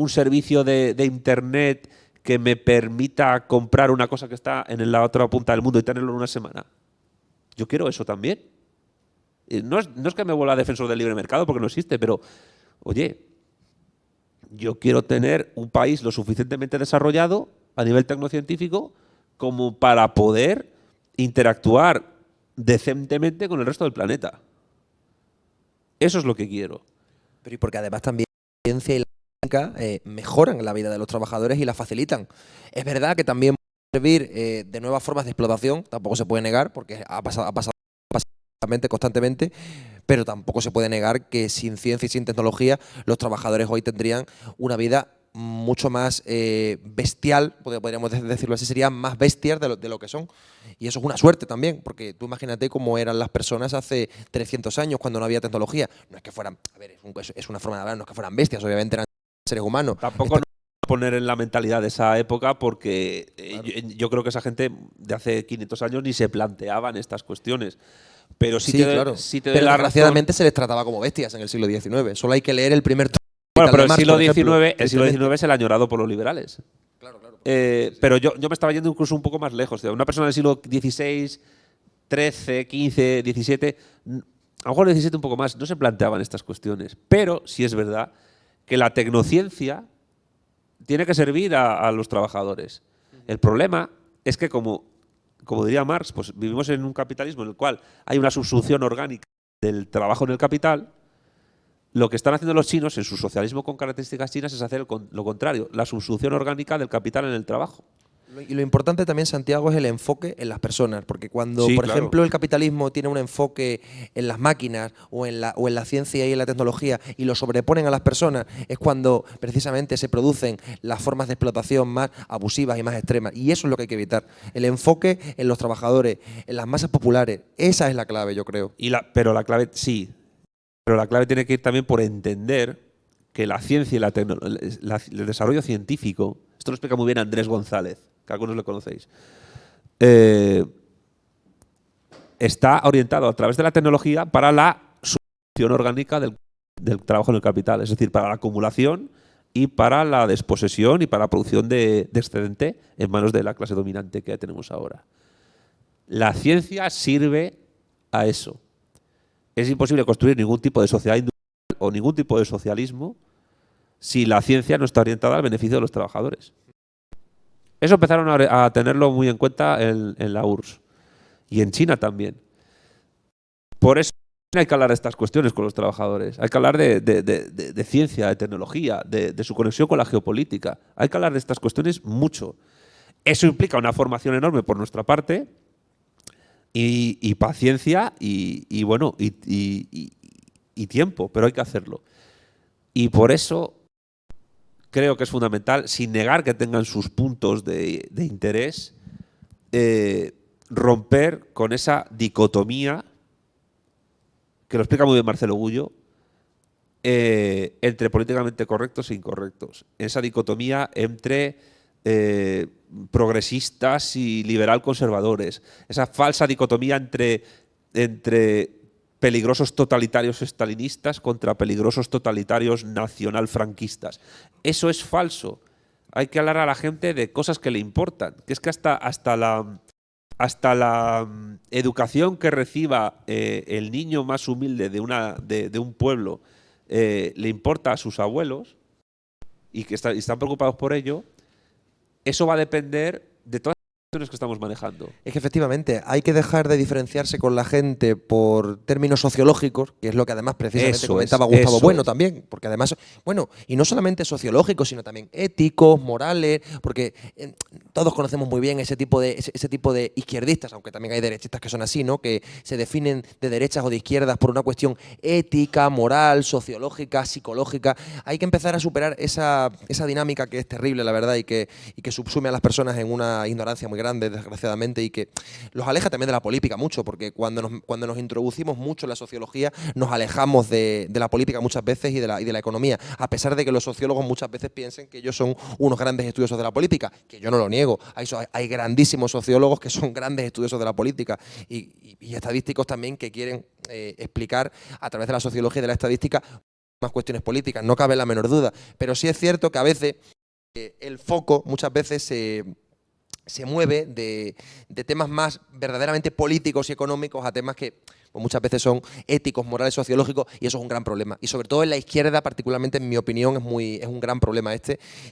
S2: servicio de Internet que me permita comprar una cosa que está en la otra punta del mundo y tenerlo en una semana? Yo quiero eso también. No es que me vuelva defensor del libre mercado porque no existe, pero, oye, yo quiero tener un país lo suficientemente desarrollado a nivel tecnocientífico como para poder interactuar decentemente con el resto del planeta. Eso es lo que quiero.
S1: Pero y porque además también la ciencia y la técnica mejoran la vida de los trabajadores y la facilitan. Es verdad que también puede servir de nuevas formas de explotación, tampoco se puede negar, porque ha pasado constantemente, pero tampoco se puede negar que sin ciencia y sin tecnología los trabajadores hoy tendrían una vida mucho más bestial, podríamos decirlo así, serían más bestias de lo que son. Y eso es una suerte también, porque tú imagínate cómo eran las personas hace 300 años cuando no había tecnología. No es que fueran, a ver, es una forma de hablar, no es que fueran bestias, obviamente eran seres humanos.
S2: Tampoco no poner en la mentalidad de esa época porque
S1: Claro.
S2: yo creo que esa gente de hace 500 años ni se planteaban estas cuestiones. Pero sí,
S1: Sí, claro.
S2: sí te doy
S1: Pero
S2: la
S1: desgraciadamente se les trataba como bestias en el siglo XIX. Solo hay que leer el primer
S2: bueno, pero
S1: de Marx, por ejemplo,
S2: el siglo
S1: tristemente.
S2: XIX es el añorado por los liberales.
S1: Claro, claro.
S2: Pero yo me estaba yendo incluso un poco más lejos. Una persona del siglo XVI, XIII, XV, XVII, a lo mejor el XVII un poco más, no se planteaban estas cuestiones. Pero sí es verdad que la tecnociencia tiene que servir a los trabajadores. El problema es que, como diría Marx, pues vivimos en un capitalismo en el cual hay una subsunción orgánica del trabajo en el capital. Lo que están haciendo los chinos en su socialismo con características chinas es hacer lo contrario, la subsunción orgánica del capital en el trabajo.
S1: Y lo importante también, Santiago, es el enfoque en las personas, porque cuando,
S2: Sí,
S1: por
S2: claro.
S1: ejemplo, el capitalismo tiene un enfoque en las máquinas o en la ciencia y en la tecnología y lo sobreponen a las personas, es cuando precisamente se producen las formas de explotación más abusivas y más extremas. Y eso es lo que hay que evitar. El enfoque en los trabajadores, en las masas populares, esa es la clave, yo creo.
S2: Pero la clave, sí, pero la clave tiene que ir también por entender que la ciencia y el desarrollo científico, esto lo explica muy bien Andrés González, que algunos lo conocéis, está orientado a través de la tecnología para la substitución orgánica del trabajo en el capital, es decir, para la acumulación y para la desposesión y para la producción de excedente en manos de la clase dominante que tenemos ahora. La ciencia sirve a eso. es imposible construir ningún tipo de sociedad industrial o ningún tipo de socialismo si la ciencia no está orientada al beneficio de los trabajadores. Eso empezaron a tenerlo muy en cuenta en la URSS y en China también. Por eso hay que hablar de estas cuestiones con los trabajadores. Hay que hablar de ciencia, de tecnología, de su conexión con la geopolítica. Hay que hablar de estas cuestiones mucho. Eso implica una formación enorme por nuestra parte y paciencia y bueno, y tiempo, pero hay que hacerlo. Y por eso creo que es fundamental, sin negar que tengan sus puntos de interés, romper con esa dicotomía, que lo explica muy bien Marcelo Gullo, entre políticamente correctos e incorrectos. Esa dicotomía entre progresistas y liberal conservadores. Esa falsa dicotomía entre peligrosos totalitarios estalinistas contra peligrosos totalitarios nacional-franquistas. Eso es falso. Hay que hablar a la gente de cosas que le importan. Que es que hasta la educación que reciba el niño más humilde de un pueblo le importa a sus abuelos y que están preocupados por ello, eso va a depender de todas las cuestiones que estamos manejando.
S1: Es que efectivamente hay que dejar de diferenciarse con la gente por términos sociológicos, que es lo que además precisamente comentaba Gustavo Bueno también, porque además, bueno, y no solamente sociológicos, sino también éticos, morales, porque todos conocemos muy bien ese tipo de izquierdistas, aunque también hay derechistas que son así, ¿no? Que se definen de derechas o de izquierdas por una cuestión ética, moral, sociológica, psicológica. Hay que empezar a superar esa dinámica que es terrible, la verdad, y que subsume a las personas en una ignorancia muy grande, desgraciadamente, y que los aleja también de la política mucho, porque cuando nos introducimos mucho en la sociología, nos alejamos de la política muchas veces y de la economía, a pesar de que los sociólogos muchas veces piensen que ellos son unos grandes estudiosos de la política, que yo no lo niego. Hay grandísimos sociólogos que son grandes estudiosos de la política y estadísticos también que quieren explicar a través de la sociología y de la estadística más cuestiones políticas, no cabe la menor duda. Pero sí es cierto que a veces el foco muchas veces se mueve de temas más verdaderamente políticos y económicos a temas que pues muchas veces son éticos, morales, sociológicos, y eso es un gran problema. Y sobre todo en la izquierda, particularmente, en mi opinión, es un gran problema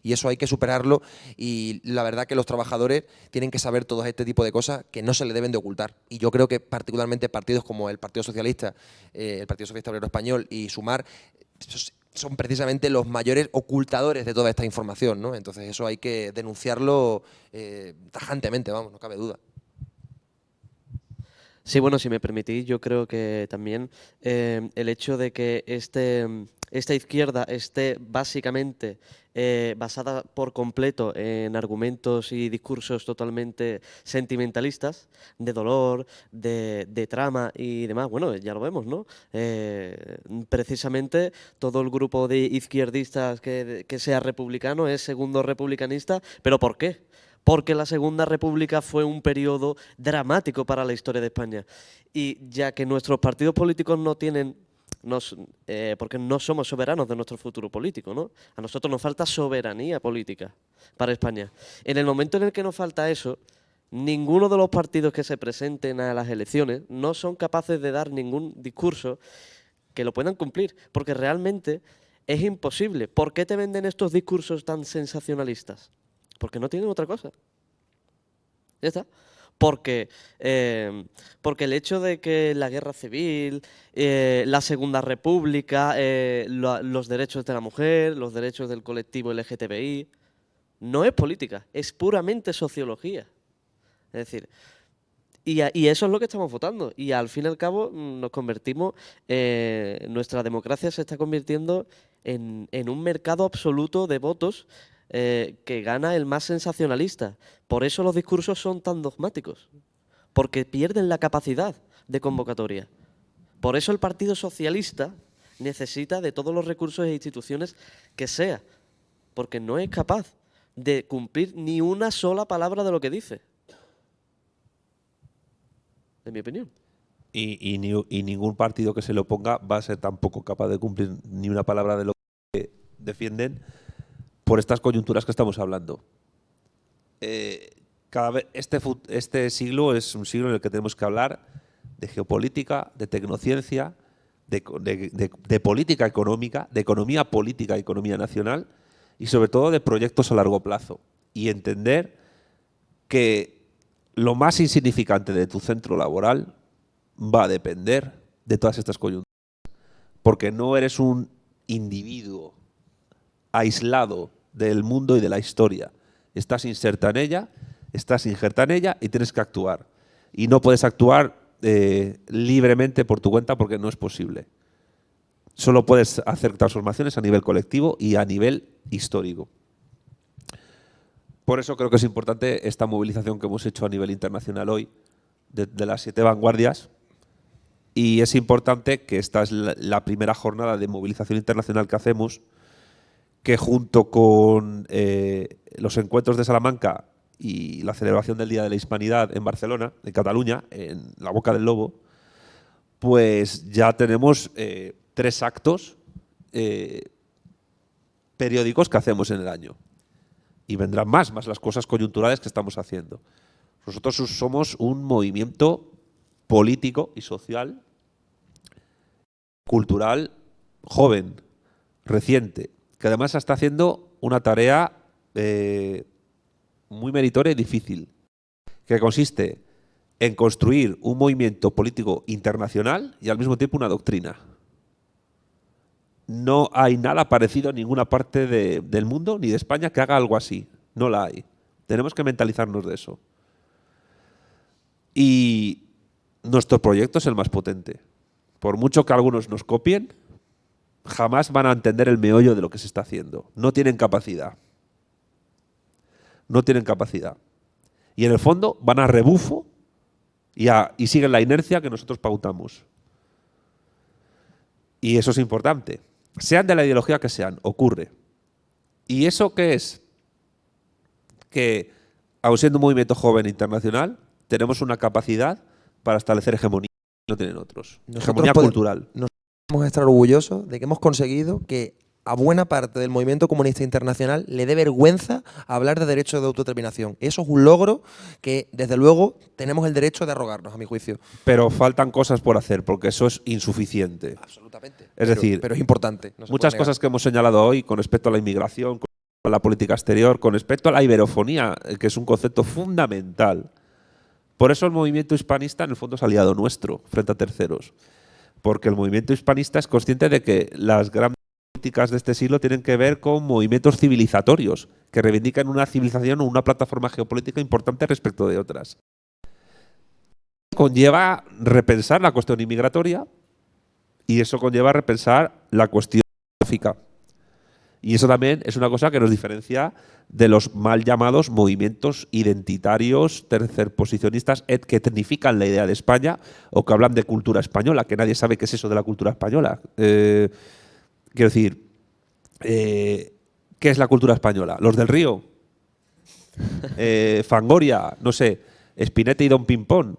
S1: y eso hay que superarlo, y la verdad que los trabajadores tienen que saber todo este tipo de cosas que no se le deben de ocultar. Y yo creo que particularmente partidos como el Partido Socialista, el Partido Socialista Obrero Español y Sumar, son precisamente los mayores ocultadores de toda esta información, ¿no? Entonces eso hay que denunciarlo tajantemente, vamos, no cabe duda.
S3: Sí, bueno, si me permitís, yo creo que también el hecho de que esta izquierda esté básicamente basada por completo en argumentos y discursos totalmente sentimentalistas, de dolor, de trama y demás, bueno, ya lo vemos, ¿no? Precisamente todo el grupo de izquierdistas que sea republicano es segundo republicanista, ¿pero por qué? Porque la Segunda República fue un periodo dramático para la historia de España. Y ya que nuestros partidos políticos no tienen, porque no somos soberanos de nuestro futuro político, ¿no? A nosotros nos falta soberanía política para España. En el momento en el que nos falta eso, ninguno de los partidos que se presenten a las elecciones no son capaces de dar ningún discurso que lo puedan cumplir, porque realmente es imposible. ¿Por qué te venden estos discursos tan sensacionalistas? Porque no tienen otra cosa. Ya está. Porque el hecho de que la guerra civil, la Segunda República, los derechos de la mujer, los derechos del colectivo LGTBI, no es política, es puramente sociología. Es decir, y eso es lo que estamos votando. Y al fin y al cabo nos convertimos, nuestra democracia se está convirtiendo en un mercado absoluto de votos que gana el más sensacionalista. Por eso los discursos son tan dogmáticos, porque pierden la capacidad de convocatoria. Por eso el Partido Socialista necesita de todos los recursos e instituciones que sea, porque no es capaz de cumplir ni una sola palabra de lo que dice. En mi opinión.
S2: Y ningún partido que se le oponga va a ser tampoco capaz de cumplir ni una palabra de lo que defienden por estas coyunturas que estamos hablando. Cada vez este siglo es un siglo en el que tenemos que hablar de geopolítica, de tecnociencia, de política económica, de economía política y economía nacional, y sobre todo de proyectos a largo plazo. Y entender que lo más insignificante de tu centro laboral va a depender de todas estas coyunturas. Porque no eres un individuo aislado del mundo y de la historia. Estás inserta en ella, estás injerta en ella y tienes que actuar. Y no puedes actuar libremente por tu cuenta porque no es posible. Solo puedes hacer transformaciones a nivel colectivo y a nivel histórico. Por eso creo que es importante esta movilización que hemos hecho a nivel internacional hoy, de las 7 vanguardias, y es importante que esta es la primera jornada de movilización internacional que hacemos, que junto con los encuentros de Salamanca y la celebración del Día de la Hispanidad en Barcelona, en Cataluña, en la Boca del Lobo, pues ya tenemos 3 actos periódicos que hacemos en el año. Y vendrán más las cosas coyunturales que estamos haciendo. Nosotros somos un movimiento político y social, cultural, joven, reciente, que además está haciendo una tarea muy meritoria y difícil, que consiste en construir un movimiento político internacional y al mismo tiempo una doctrina. No hay nada parecido en ninguna parte del mundo ni de España que haga algo así. No la hay. Tenemos que mentalizarnos de eso. Y nuestro proyecto es el más potente. Por mucho que algunos nos copien, jamás van a entender el meollo de lo que se está haciendo. No tienen capacidad. No tienen capacidad. Y en el fondo van a rebufo y siguen la inercia que nosotros pautamos. Y eso es importante. Sean de la ideología que sean, ocurre. ¿Y eso qué es? Que, aun siendo un movimiento joven internacional, tenemos una capacidad para establecer hegemonía que no tienen otros. Hegemonía cultural.
S1: Nos podemos estar orgullosos de que hemos conseguido que a buena parte del movimiento comunista internacional le dé vergüenza hablar de derecho de autodeterminación. Eso es un logro que, desde luego, tenemos el derecho de arrogarnos, a mi juicio.
S2: Pero faltan cosas por hacer, porque eso es insuficiente.
S1: Absolutamente.
S2: Pero
S1: es importante. No
S2: muchas cosas que hemos señalado hoy con respecto a la inmigración, con respecto a la política exterior, con respecto a la iberofonía, que es un concepto fundamental. Por eso el movimiento hispanista, en el fondo, es aliado nuestro frente a terceros. Porque el movimiento hispanista es consciente de que las grandes políticas de este siglo tienen que ver con movimientos civilizatorios que reivindican una civilización o una plataforma geopolítica importante respecto de otras. Conlleva repensar la cuestión inmigratoria y eso conlleva repensar la cuestión geográfica. Y eso también es una cosa que nos diferencia de los mal llamados movimientos identitarios, tercerposicionistas, que etnifican la idea de España o que hablan de cultura española, que nadie sabe qué es eso de la cultura española. Quiero decir, ¿qué es la cultura española? ¿Los del Río? Fangoria, no sé, Spinetta y Don Pimpón.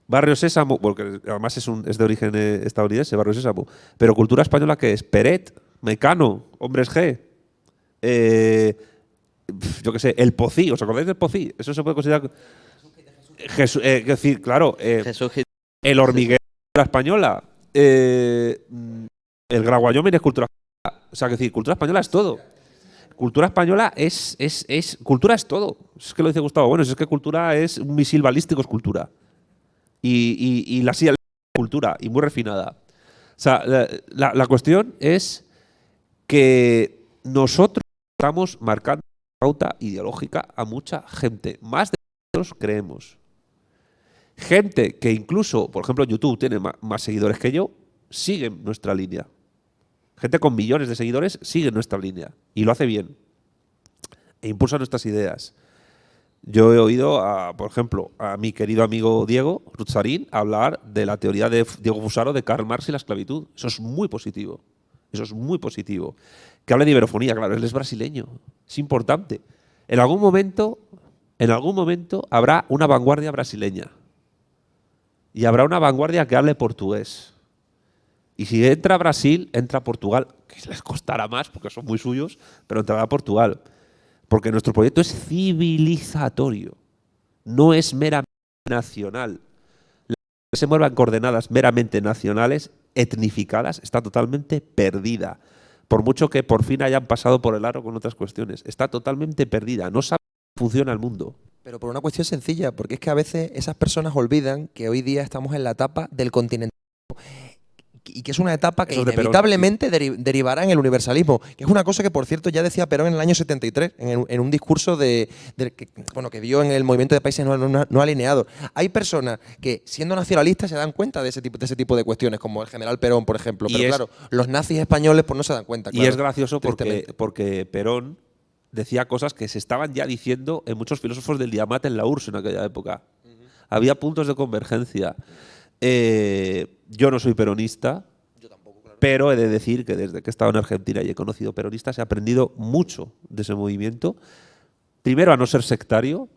S2: Barrio Sésamo, porque además es de origen estadounidense, Barrio Sésamo. Pero cultura española, ¿qué es? Peret, Mecano, Hombres G. Yo qué sé, el Pocí. ¿Os acordáis del Pocí? Eso se puede considerar. Jesús, es decir, claro, el hormiguero es cultura española. El Graguayomir es cultura española. O sea, que decir, cultura española es todo. Cultura española cultura es todo. Es que lo dice Gustavo. Bueno, es que cultura es un misil balístico, es cultura. Y la silla es cultura, y muy refinada. O sea, la cuestión es que nosotros estamos marcando pauta ideológica a mucha gente, más de lo que nosotros creemos. Gente que incluso, por ejemplo, en YouTube tiene más seguidores que yo, siguen nuestra línea. Gente con millones de seguidores sigue nuestra línea y lo hace bien. E impulsa nuestras ideas. Yo he oído, por ejemplo, a mi querido amigo Diego Rutzarín hablar de la teoría de Diego Fusaro de Karl Marx y la esclavitud. Eso es muy positivo. Eso es muy positivo. Que hable de iberofonía, claro, él es brasileño. Es importante. En algún momento habrá una vanguardia brasileña. Y habrá una vanguardia que hable portugués. Y si entra Brasil, entra Portugal, que les costará más porque son muy suyos, pero entrará Portugal. Porque nuestro proyecto es civilizatorio, no es meramente nacional. Las que se muevan coordenadas meramente nacionales etnificadas, está totalmente perdida. Por mucho que por fin hayan pasado por el aro con otras cuestiones, está totalmente perdida. No sabe cómo funciona el mundo.
S1: Pero por una cuestión sencilla, porque es que a veces esas personas olvidan que hoy día estamos en la etapa del continentalismo y que es una etapa que
S2: Eso es de Perón,
S1: inevitablemente derivará en el universalismo, que es una cosa que, por cierto, ya decía Perón en el año 73, en un discurso que dio en el movimiento de países no alineados. Hay personas que, siendo nacionalistas, se dan cuenta de ese tipo de cuestiones, como el general Perón, por ejemplo. Pero claro, los nazis españoles pues no se dan cuenta.
S2: Y es gracioso porque Perón decía cosas que se estaban ya diciendo en muchos filósofos del Diamant en la URSS en aquella época. Había puntos de convergencia. Yo no soy peronista, pero he de decir que desde que he estado en Argentina y he conocido peronistas he aprendido mucho de ese movimiento. Primero, a no ser sectario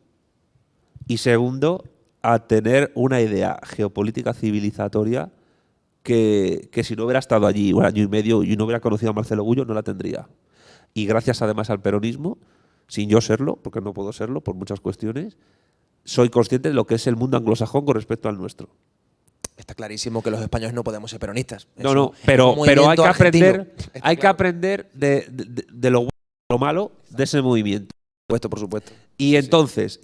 S2: y segundo, a tener una idea geopolítica civilizatoria que si no hubiera estado allí un año y medio y no hubiera conocido a Marcelo Gullo, no la tendría. Y gracias además al peronismo, sin yo serlo, porque no puedo serlo por muchas cuestiones, soy consciente de lo que es el mundo anglosajón con respecto al nuestro.
S1: Está clarísimo que los españoles no podemos ser peronistas.
S2: No, pero hay que aprender de lo bueno y lo malo de ese movimiento.
S1: Por supuesto.
S2: Y entonces,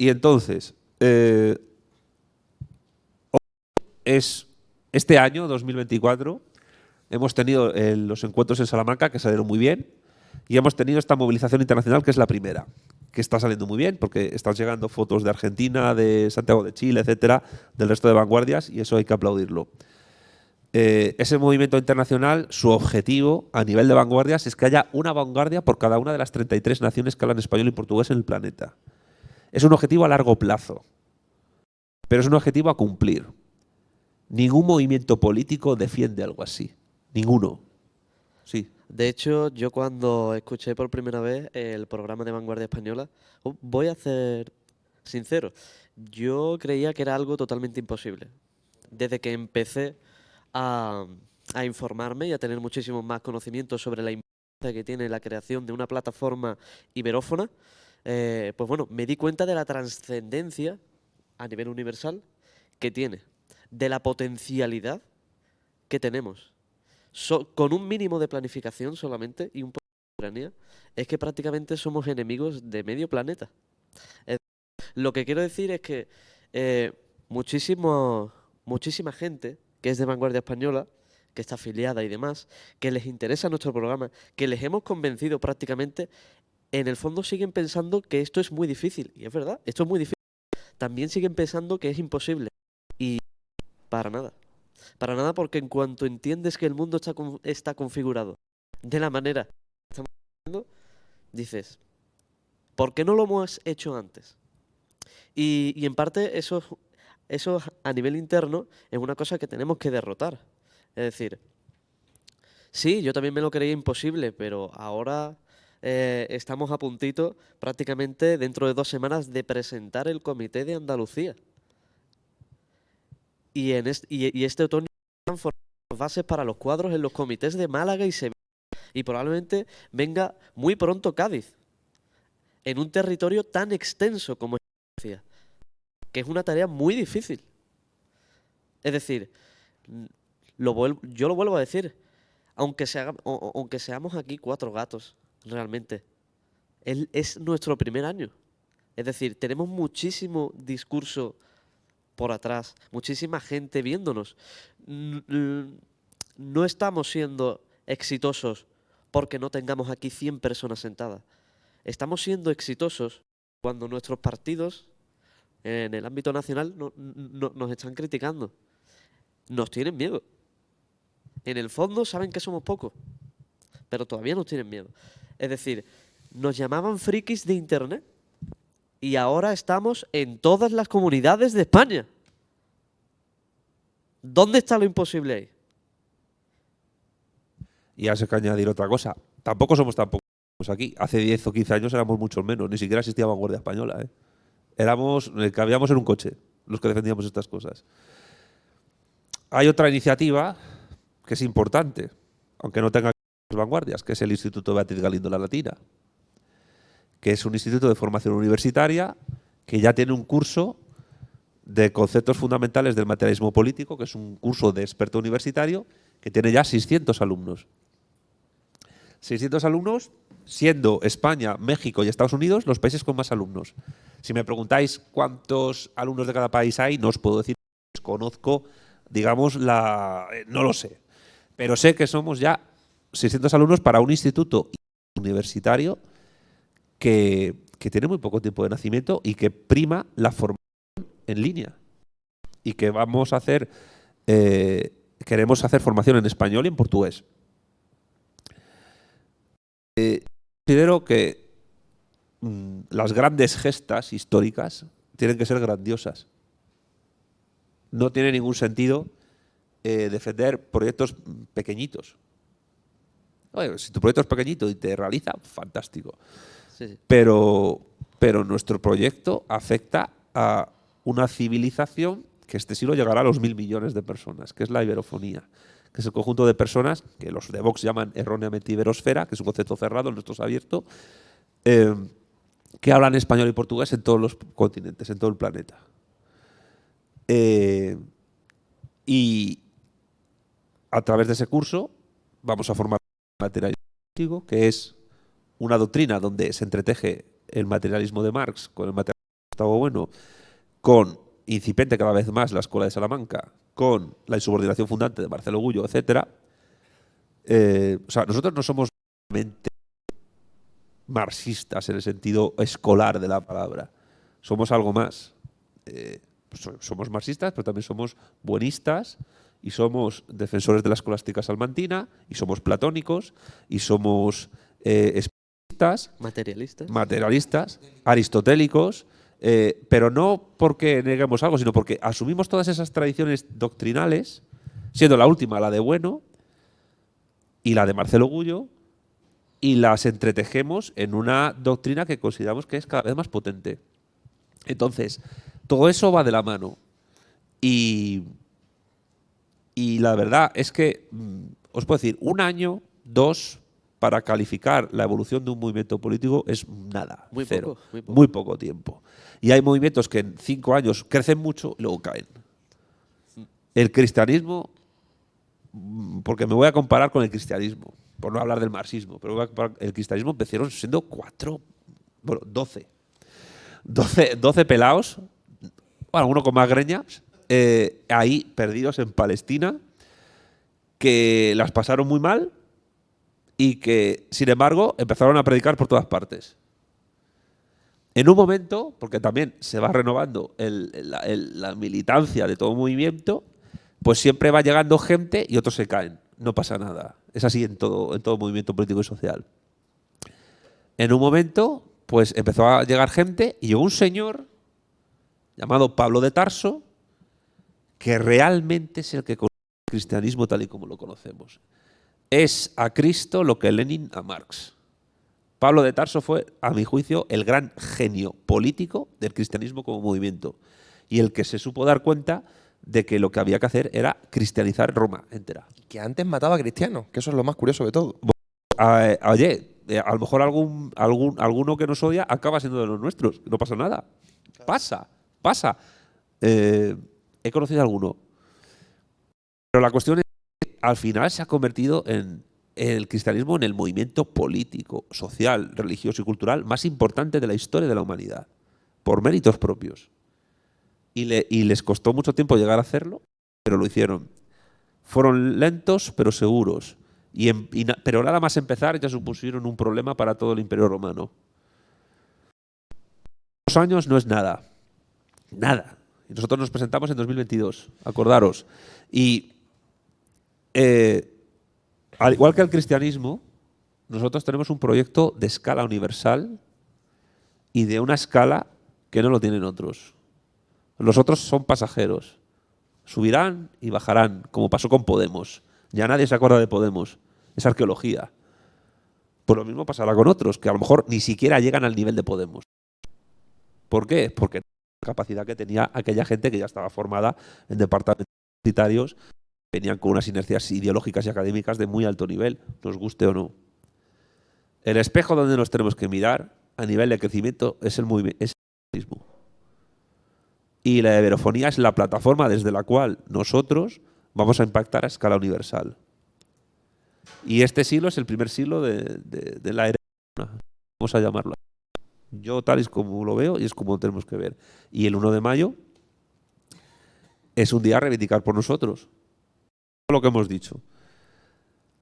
S2: es este año, 2024, hemos tenido los encuentros en Salamanca que salieron muy bien y hemos tenido esta movilización internacional que es la primera, que está saliendo muy bien porque están llegando fotos de Argentina, de Santiago de Chile, etcétera, del resto de vanguardias y eso hay que aplaudirlo. Ese movimiento internacional, su objetivo a nivel de vanguardias es que haya una vanguardia por cada una de las 33 naciones que hablan español y portugués en el planeta. Es un objetivo a largo plazo, pero es un objetivo a cumplir. Ningún movimiento político defiende algo así. Ninguno. Sí.
S3: De hecho, yo cuando escuché por primera vez el programa de Vanguardia Española, voy a ser sincero, yo creía que era algo totalmente imposible. Desde que empecé a informarme y a tener muchísimos más conocimientos sobre la importancia que tiene la creación de una plataforma iberófona, pues bueno, me di cuenta de la trascendencia a nivel universal que tiene, de la potencialidad que tenemos. Con un mínimo de planificación solamente y un poco de soberanía, es que prácticamente somos enemigos de medio planeta. Lo que quiero decir es que muchísima gente que es de Vanguardia Española, que está afiliada y demás, que les interesa nuestro programa, que les hemos convencido prácticamente, en el fondo siguen pensando que esto es muy difícil. Y es verdad, esto es muy difícil. También siguen pensando que es imposible. Y para nada. Para nada, porque en cuanto entiendes que el mundo está configurado de la manera que estamos haciendo, dices, ¿por qué no lo hemos hecho antes? Y en parte eso a nivel interno es una cosa que tenemos que derrotar. Es decir, sí, yo también me lo creía imposible, pero ahora estamos a puntito, prácticamente dentro de 2 semanas, de presentar el Comité de Andalucía. Y este otoño están formando las bases para los cuadros en los comités de Málaga y Sevilla. Y probablemente venga muy pronto Cádiz, en un territorio tan extenso como es Andalucía, que es una tarea muy difícil. Es decir, yo lo vuelvo a decir, aunque seamos aquí 4 gatos, realmente, es nuestro primer año. Es decir, tenemos muchísimo discurso por atrás, muchísima gente viéndonos. No estamos siendo exitosos porque no tengamos aquí 100 personas sentadas. Estamos siendo exitosos cuando nuestros partidos en el ámbito nacional nos están criticando. Nos tienen miedo. En el fondo saben que somos pocos, pero todavía nos tienen miedo. Es decir, nos llamaban frikis de Internet y ahora estamos en todas las comunidades de España. ¿Dónde está lo imposible ahí?
S2: Y hay que añadir otra cosa. Tampoco somos tan pocos aquí. Hace 10 o 15 años éramos muchos menos. Ni siquiera existía Vanguardia Española. Cabíamos en un coche los que defendíamos estas cosas. Hay otra iniciativa que es importante, aunque no tenga vanguardias, que es el Instituto Beatriz Galindo La Latina, que es un instituto de formación universitaria que ya tiene un curso de conceptos fundamentales del materialismo político, que es un curso de experto universitario, que tiene ya 600 alumnos. 600 alumnos, siendo España, México y Estados Unidos los países con más alumnos. Si me preguntáis cuántos alumnos de cada país hay, no os puedo decir, desconozco, digamos, no lo sé. Pero sé que somos ya 600 alumnos para un instituto universitario que tiene muy poco tiempo de nacimiento y que prima la formación en línea. Y que vamos a hacer, queremos hacer formación en español y en portugués. Considero que las grandes gestas históricas tienen que ser grandiosas. No tiene ningún sentido defender proyectos pequeñitos. Oye, si tu proyecto es pequeñito y te realiza, fantástico.
S3: Sí, sí.
S2: Pero nuestro proyecto afecta a una civilización que este siglo llegará a los 1.000 millones de personas, que es la iberofonía, que es el conjunto de personas que los de Vox llaman erróneamente iberosfera, que es un concepto cerrado, el nuestro es abierto, que hablan español y portugués en todos los continentes, en todo el planeta. Y a través de ese curso vamos a formar materialismo crítico, que es una doctrina donde se entreteje el materialismo de Marx con el materialismo de Gustavo Bueno, con incipiente cada vez más la Escuela de Salamanca, con la insubordinación fundante de Marcelo Gullo, etc. O sea, nosotros no somos realmente marxistas en el sentido escolar de la palabra. Somos algo más. Somos marxistas, pero también somos buenistas y somos defensores de la escolástica salmantina y somos platónicos y somos espiritistas, materialistas, aristotélicos, pero no porque neguemos algo, sino porque asumimos todas esas tradiciones doctrinales, siendo la última la de Bueno y la de Marcelo Gullo, y las entretejemos en una doctrina que consideramos que es cada vez más potente. Entonces, todo eso va de la mano. Y la verdad es que, os puedo decir, 1 año, 2, para calificar la evolución de un movimiento político es nada, cero. Muy poco tiempo. Y hay movimientos que en 5 años crecen mucho y luego caen. El cristianismo, porque me voy a comparar con el cristianismo, por no hablar del marxismo, pero el cristianismo empezaron siendo 12 pelaos, bueno, uno con más greñas, ahí perdidos en Palestina, que las pasaron muy mal y que, sin embargo, empezaron a predicar por todas partes. En un momento, porque también se va renovando la militancia de todo movimiento, pues siempre va llegando gente y otros se caen. No pasa nada. Es así en todo movimiento político y social. En un momento, pues empezó a llegar gente y llegó un señor llamado Pablo de Tarso, que realmente es el que conoce el cristianismo tal y como lo conocemos. Es a Cristo lo que Lenin a Marx. Pablo de Tarso fue, a mi juicio, el gran genio político del cristianismo como movimiento y el que se supo dar cuenta de que lo que había que hacer era cristianizar Roma entera.
S1: Que antes mataba a cristianos, que eso es lo más curioso de todo.
S2: Oye, a lo mejor alguno que nos odia acaba siendo de los nuestros. No pasa nada. Claro. Pasa. He conocido a alguno. Pero la cuestión es que al final se ha convertido en el cristianismo en el movimiento político, social, religioso y cultural más importante de la historia de la humanidad, por méritos propios. Y les costó mucho tiempo llegar a hacerlo, pero lo hicieron. Fueron lentos, pero seguros. Pero nada más empezar ya supusieron un problema para todo el Imperio Romano. 2 años no es nada. Nada. Y nosotros nos presentamos en 2022, acordaros. Y al igual que el cristianismo, nosotros tenemos un proyecto de escala universal y de una escala que no lo tienen otros. Los otros son pasajeros. Subirán y bajarán, como pasó con Podemos. Ya nadie se acuerda de Podemos. Es arqueología. Pues lo mismo pasará con otros, que a lo mejor ni siquiera llegan al nivel de Podemos. ¿Por qué? Porque no la capacidad que tenía aquella gente que ya estaba formada en departamentos universitarios, venían con unas inercias ideológicas y académicas de muy alto nivel, nos guste o no. El espejo donde nos tenemos que mirar a nivel de crecimiento es el cristianismo. Y la iberofonía es la plataforma desde la cual nosotros vamos a impactar a escala universal.
S4: Y este siglo es el primer siglo de la era, vamos a llamarlo. Yo tal es como lo veo y es como tenemos que ver. Y el 1 de mayo es un día a reivindicar por nosotros. Lo que hemos dicho.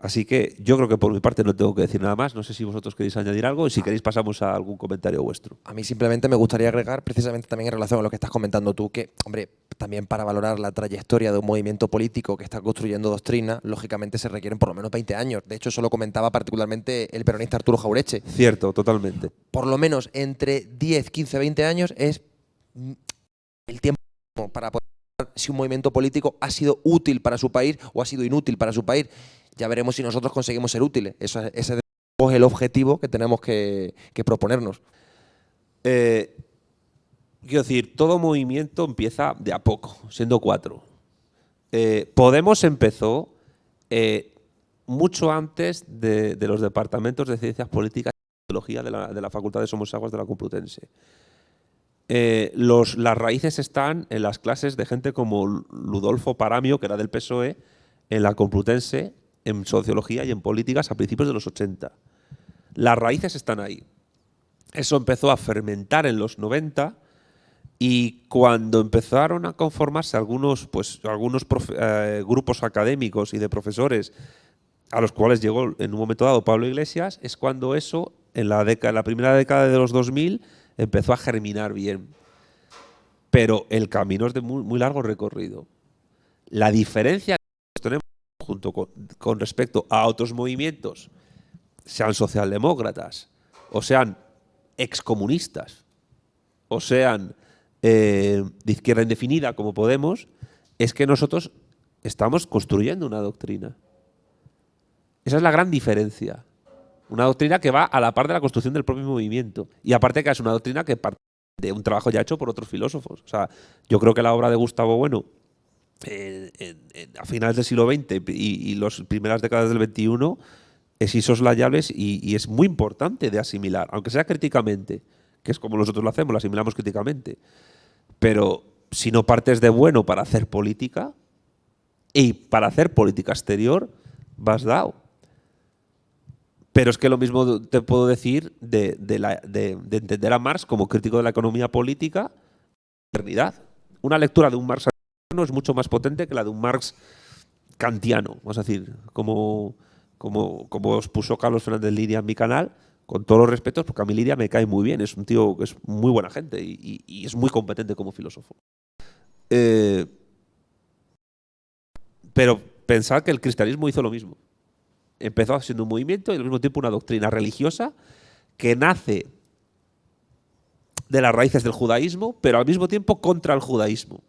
S4: Así que yo creo que por mi parte no tengo que decir nada más. No sé si vosotros queréis añadir algo y si queréis pasamos a algún comentario vuestro.
S1: A mí simplemente me gustaría agregar, precisamente también en relación a lo que estás comentando tú, que, hombre, también para valorar la trayectoria de un movimiento político que está construyendo doctrina, lógicamente se requieren por lo menos 20 años. De hecho, eso lo comentaba particularmente el peronista Arturo Jauretche.
S4: Cierto, totalmente.
S1: Por lo menos entre 10, 15, 20 años es el tiempo para poder ver si un movimiento político ha sido útil para su país o ha sido inútil para su país. Ya veremos si nosotros conseguimos ser útiles. Ese es el objetivo que tenemos que proponernos.
S4: Quiero decir, todo movimiento empieza de a poco, siendo 4. Podemos empezó mucho antes de los departamentos de Ciencias Políticas y Sociología de la Facultad de Somosaguas de la Complutense. Las raíces están en las clases de gente como Ludolfo Paramio, que era del PSOE, en la Complutense, en Sociología y en Políticas a principios de los 80. Las raíces están ahí. Eso empezó a fermentar en los 90 y cuando empezaron a conformarse algunos grupos académicos y de profesores a los cuales llegó en un momento dado Pablo Iglesias, es cuando eso, en la primera década de los 2000, empezó a germinar bien. Pero el camino es de muy, muy largo recorrido. La diferencia que tenemos junto con respecto a otros movimientos, sean socialdemócratas, o sean excomunistas, o sean de izquierda indefinida como Podemos, es que nosotros estamos construyendo una doctrina. Esa es la gran diferencia. Una doctrina que va a la par de la construcción del propio movimiento. Y aparte que es una doctrina que parte de un trabajo ya hecho por otros filósofos. O sea, yo creo que la obra de Gustavo Bueno a finales del siglo XX y las primeras décadas del XXI es insoslayable y es muy importante de asimilar, aunque sea críticamente, que es como nosotros lo hacemos, lo asimilamos críticamente. Pero si no partes de Bueno para hacer política y para hacer política exterior, vas dado. Pero es que lo mismo te puedo decir de entender a Marx como crítico de la economía política y modernidad. Una lectura de un Marx es mucho más potente que la de un Marx kantiano, vamos a decir, como os puso Carlos Fernández Lidia en mi canal, con todos los respetos, porque a mí Lidia me cae muy bien, es un tío que es muy buena gente y es muy competente como filósofo. Pero pensad que el cristianismo hizo lo mismo. Empezó siendo un movimiento y al mismo tiempo una doctrina religiosa que nace de las raíces del judaísmo, pero al mismo tiempo contra el judaísmo.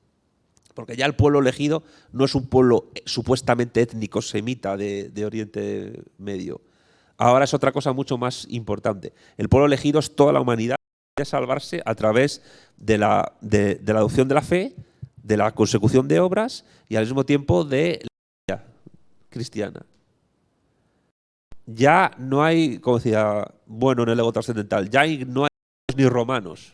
S4: Porque ya el pueblo elegido no es un pueblo supuestamente étnico semita de Oriente Medio. Ahora es otra cosa mucho más importante. El pueblo elegido es toda la humanidad que quiere salvarse a través de la adopción de la fe, de la consecución de obras y al mismo tiempo de la vida cristiana. Ya no hay, como decía Bueno en el ego trascendental, ya no hay ni romanos.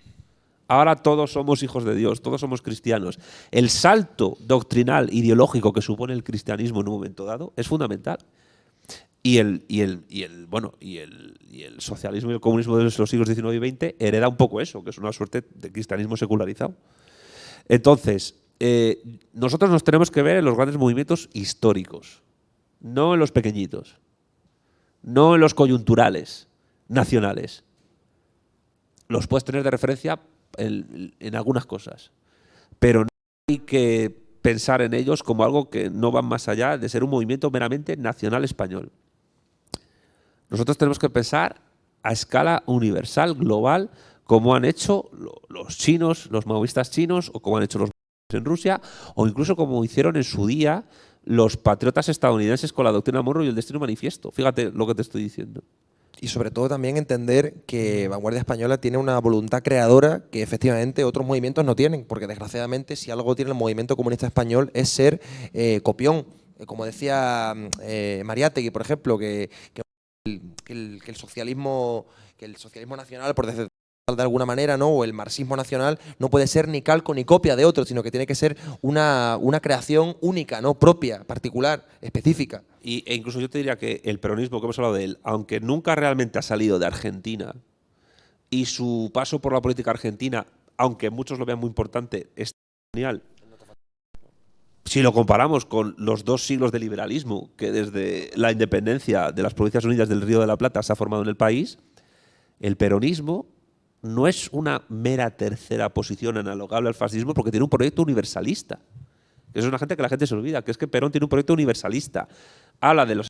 S4: Ahora todos somos hijos de Dios, todos somos cristianos. El salto doctrinal, ideológico que supone el cristianismo en un momento dado es fundamental. Y el socialismo y el comunismo de los siglos XIX y XX hereda un poco eso, que es una suerte de cristianismo secularizado. Entonces, nosotros nos tenemos que ver en los grandes movimientos históricos, no en los pequeñitos, no en los coyunturales nacionales. Los puedes tener de referencia en algunas cosas, pero no hay que pensar en ellos como algo que no va más allá de ser un movimiento meramente nacional español. Nosotros tenemos que pensar a escala universal, global, como han hecho los chinos, los maoístas chinos, o como han hecho los en Rusia, o incluso como hicieron en su día los patriotas estadounidenses con la doctrina Monroe y el Destino Manifiesto. Fíjate lo que te estoy diciendo.
S1: Y sobre todo también entender que Vanguardia Española tiene una voluntad creadora que efectivamente otros movimientos no tienen, porque desgraciadamente si algo tiene el movimiento comunista español es ser copión. Como decía Mariátegui, por ejemplo, que el socialismo nacional, por decir de alguna manera, ¿no? O el marxismo nacional no puede ser ni calco ni copia de otro, sino que tiene que ser una creación única, ¿no? Propia, particular, específica.
S4: E incluso yo te diría que el peronismo, que hemos hablado de él, aunque nunca realmente ha salido de Argentina, y su paso por la política argentina, aunque muchos lo vean muy importante, es genial. Si lo comparamos con los 2 siglos de liberalismo que desde la independencia de las Provincias Unidas del Río de la Plata se ha formado en el país, el peronismo no es una mera tercera posición analogable al fascismo porque tiene un proyecto universalista. Es una gente que la gente se olvida, que es que Perón tiene un proyecto universalista. Habla de los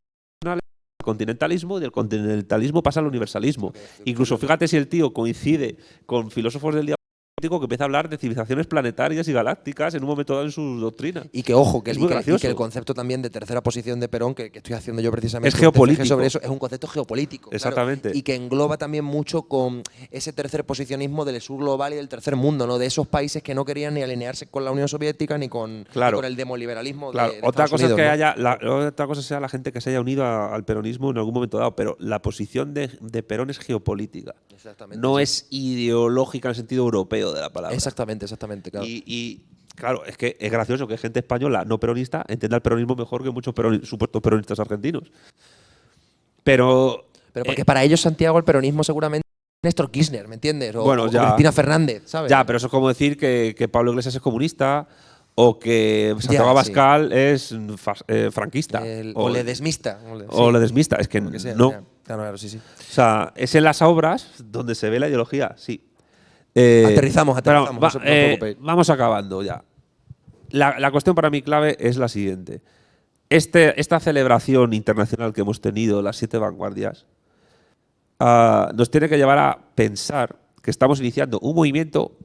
S4: continentalismo y del continentalismo pasa al universalismo. Incluso fíjate si el tío coincide con filósofos del día político que empieza a hablar de civilizaciones planetarias y galácticas en un momento dado en su doctrina.
S1: Y que, ojo, que,
S4: Es muy
S1: y que
S4: gracioso.
S1: el concepto también de tercera posición de Perón, que estoy haciendo yo precisamente
S4: Es geopolítico.
S1: un TFG sobre eso, es un concepto geopolítico. claro,
S4: Exactamente.
S1: y que engloba también mucho con ese tercer posicionismo del sur global y del tercer mundo, ¿no? De esos países que no querían ni alinearse con la Unión Soviética ni con el demoliberalismo
S4: Claro,
S1: de
S4: otra
S1: Estados
S4: cosa
S1: Unidos,
S4: es que
S1: ¿no?
S4: haya otra cosa sea la gente que se haya unido al peronismo en algún momento dado, pero la posición de Perón es geopolítica.
S1: Exactamente,
S4: No
S1: sí.
S4: es ideológica en el sentido europeo de la palabra.
S1: Exactamente, claro.
S4: Y, claro, es que es gracioso que gente española no peronista entienda el peronismo mejor que muchos supuestos peronistas argentinos. Pero
S1: porque para ellos, Santiago, el peronismo seguramente es Néstor Kirchner, ¿me entiendes? O
S4: ya.
S1: Cristina Fernández, ¿sabes?
S4: Ya, pero eso es como decir que Pablo Iglesias es comunista o que Santiago
S1: Ya,
S4: Abascal es franquista.
S1: O ledesmista.
S4: O ledesmista. Es que
S1: Lo que sea,
S4: no.
S1: ya. Claro, sí.
S4: O sea, es en las obras donde se ve la ideología, sí.
S1: Aterrizamos,
S4: pero
S1: no os preocupéis.
S4: vamos acabando ya. La cuestión para mí clave es la siguiente. Esta celebración internacional que hemos tenido, las 7 vanguardias, nos tiene que llevar a pensar que estamos iniciando un movimiento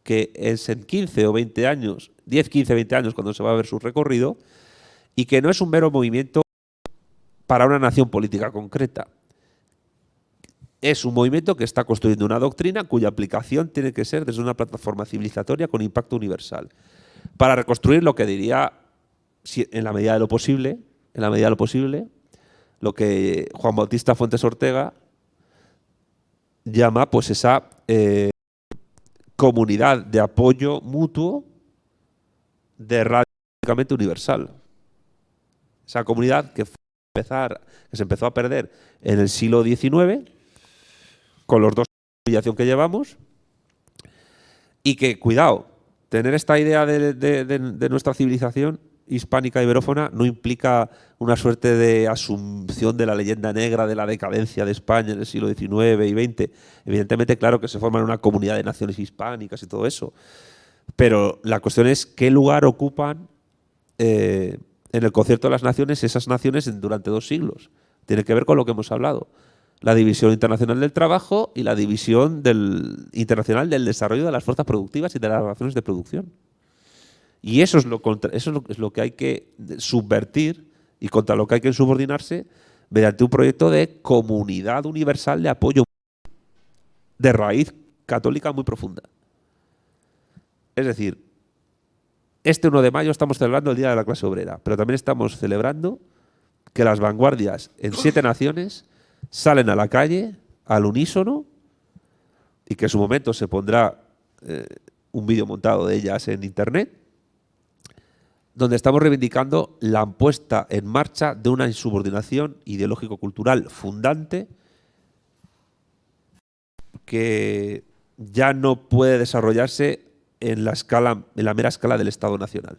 S4: que es en 15 o 20 años, 10, 15, 20 años, cuando se va a ver su recorrido, y que no es un mero movimiento para una nación política concreta. Es un movimiento que está construyendo una doctrina cuya aplicación tiene que ser desde una plataforma civilizatoria con impacto universal. Para reconstruir lo que diría, en la medida de lo posible, lo que Juan Bautista Fuentes Ortega llama pues esa comunidad de apoyo mutuo de radicalmente universal. Esa comunidad que se empezó a perder en el siglo XIX con los 2 civilización que llevamos y que, cuidado, tener esta idea de nuestra civilización hispánica iberófona no implica una suerte de asunción de la leyenda negra de la decadencia de España en el siglo XIX y XX. Evidentemente, claro que se forman una comunidad de naciones hispánicas y todo eso, pero la cuestión es qué lugar ocupan en el concierto de las naciones esas naciones durante 2 siglos. Tiene que ver con lo que hemos hablado. La división internacional del trabajo y la división internacional del desarrollo de las fuerzas productivas y de las relaciones de producción. Y eso es lo que hay que subvertir y contra lo que hay que subordinarse mediante un proyecto de comunidad universal de apoyo de raíz católica muy profunda. Es decir, este 1 de mayo estamos celebrando el Día de la Clase Obrera, pero también estamos celebrando que las vanguardias en 7 naciones salen a la calle al unísono y que en su momento se pondrá un vídeo montado de ellas en internet, donde estamos reivindicando la puesta en marcha de una insubordinación ideológico-cultural fundante que ya no puede desarrollarse en la mera escala del Estado Nacional.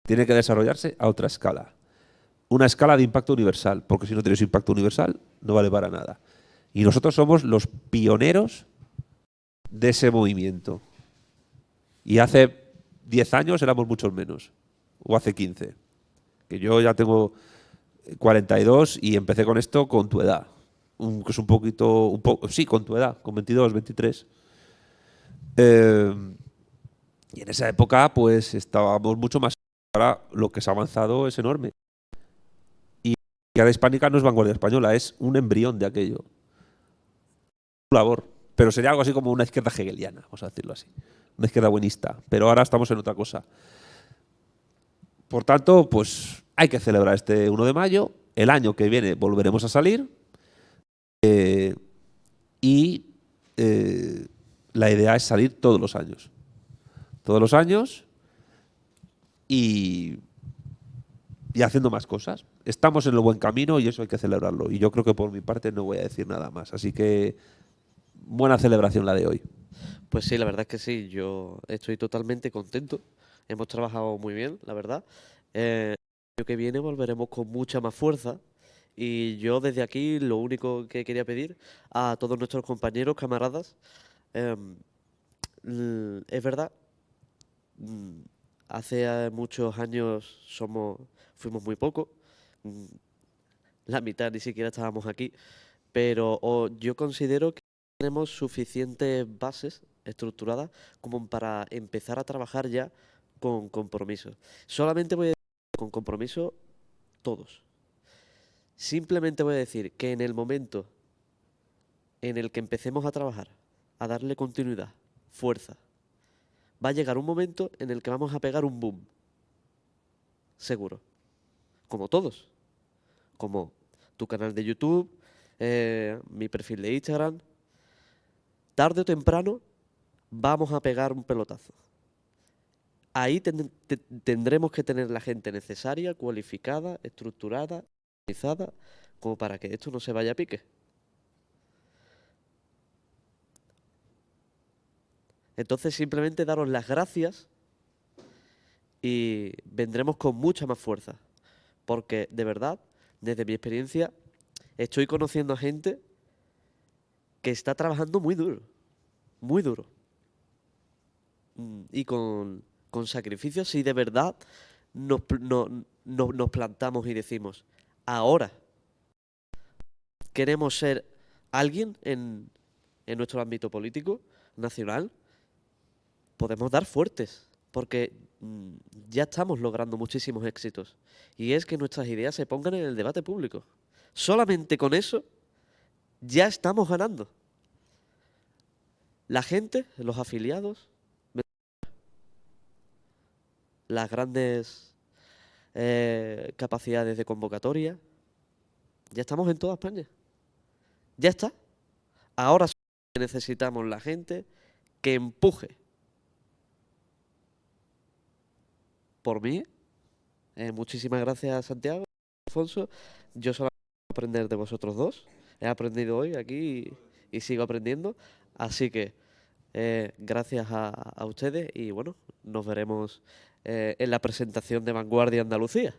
S4: Tiene que desarrollarse a otra escala. Una escala de impacto universal, porque si no tienes impacto universal no vale para nada. Y nosotros somos los pioneros de ese movimiento. Y hace 10 años éramos muchos menos, o hace 15. Que yo ya tengo 42 y empecé con esto con tu edad. Que es sí, con tu edad, con 22, 23. Y en esa época pues estábamos mucho más. Ahora lo que se ha avanzado es enorme. Y la hispánica no es vanguardia española, es un embrión de aquello. Labor. Pero sería algo así como una izquierda hegeliana, vamos a decirlo así. Una izquierda buenista. Pero ahora estamos en otra cosa. Por tanto, pues hay que celebrar este 1 de mayo. El año que viene volveremos a salir. y la idea es salir todos los años. Todos los años y haciendo más cosas. Estamos en el buen camino y eso hay que celebrarlo. Y yo creo que por mi parte no voy a decir nada más. Así que buena celebración la de hoy.
S3: Pues sí, la verdad es que sí, yo estoy totalmente contento. Hemos trabajado muy bien, la verdad. El año que viene volveremos con mucha más fuerza. Y yo desde aquí lo único que quería pedir a todos nuestros compañeros, camaradas, em, es verdad, mm, hace muchos años fuimos muy pocos, mm, la mitad ni siquiera estábamos aquí, pero yo considero que tenemos suficientes bases estructuradas como para empezar a trabajar ya con compromiso. Solamente voy a decir con compromiso todos. Simplemente voy a decir que en el momento en el que empecemos a trabajar, a darle continuidad, fuerza, va a llegar un momento en el que vamos a pegar un boom. Seguro. Como todos. Como tu canal de YouTube, mi perfil de Instagram. Tarde o temprano vamos a pegar un pelotazo. Ahí tendremos que tener la gente necesaria, cualificada, estructurada, organizada, como para que esto no se vaya a pique. Entonces simplemente daros las gracias y vendremos con mucha más fuerza. Porque de verdad, desde mi experiencia, estoy conociendo a gente que está trabajando muy duro, muy duro. Y con sacrificios si de verdad nos plantamos y decimos, ahora queremos ser alguien en nuestro ámbito político, nacional, podemos dar fuertes, porque ya estamos logrando muchísimos éxitos. Y es que nuestras ideas se pongan en el debate público. Solamente con eso ya estamos ganando. La gente, los afiliados, las grandes capacidades de convocatoria, ya estamos en toda España. Ya está. Ahora necesitamos la gente que empuje. Por mí, muchísimas gracias, Santiago, Alfonso. Yo solamente voy a aprender de vosotros dos. He aprendido hoy aquí y sigo aprendiendo. Así que gracias a ustedes y bueno, nos veremos en la presentación de Vanguardia Andalucía.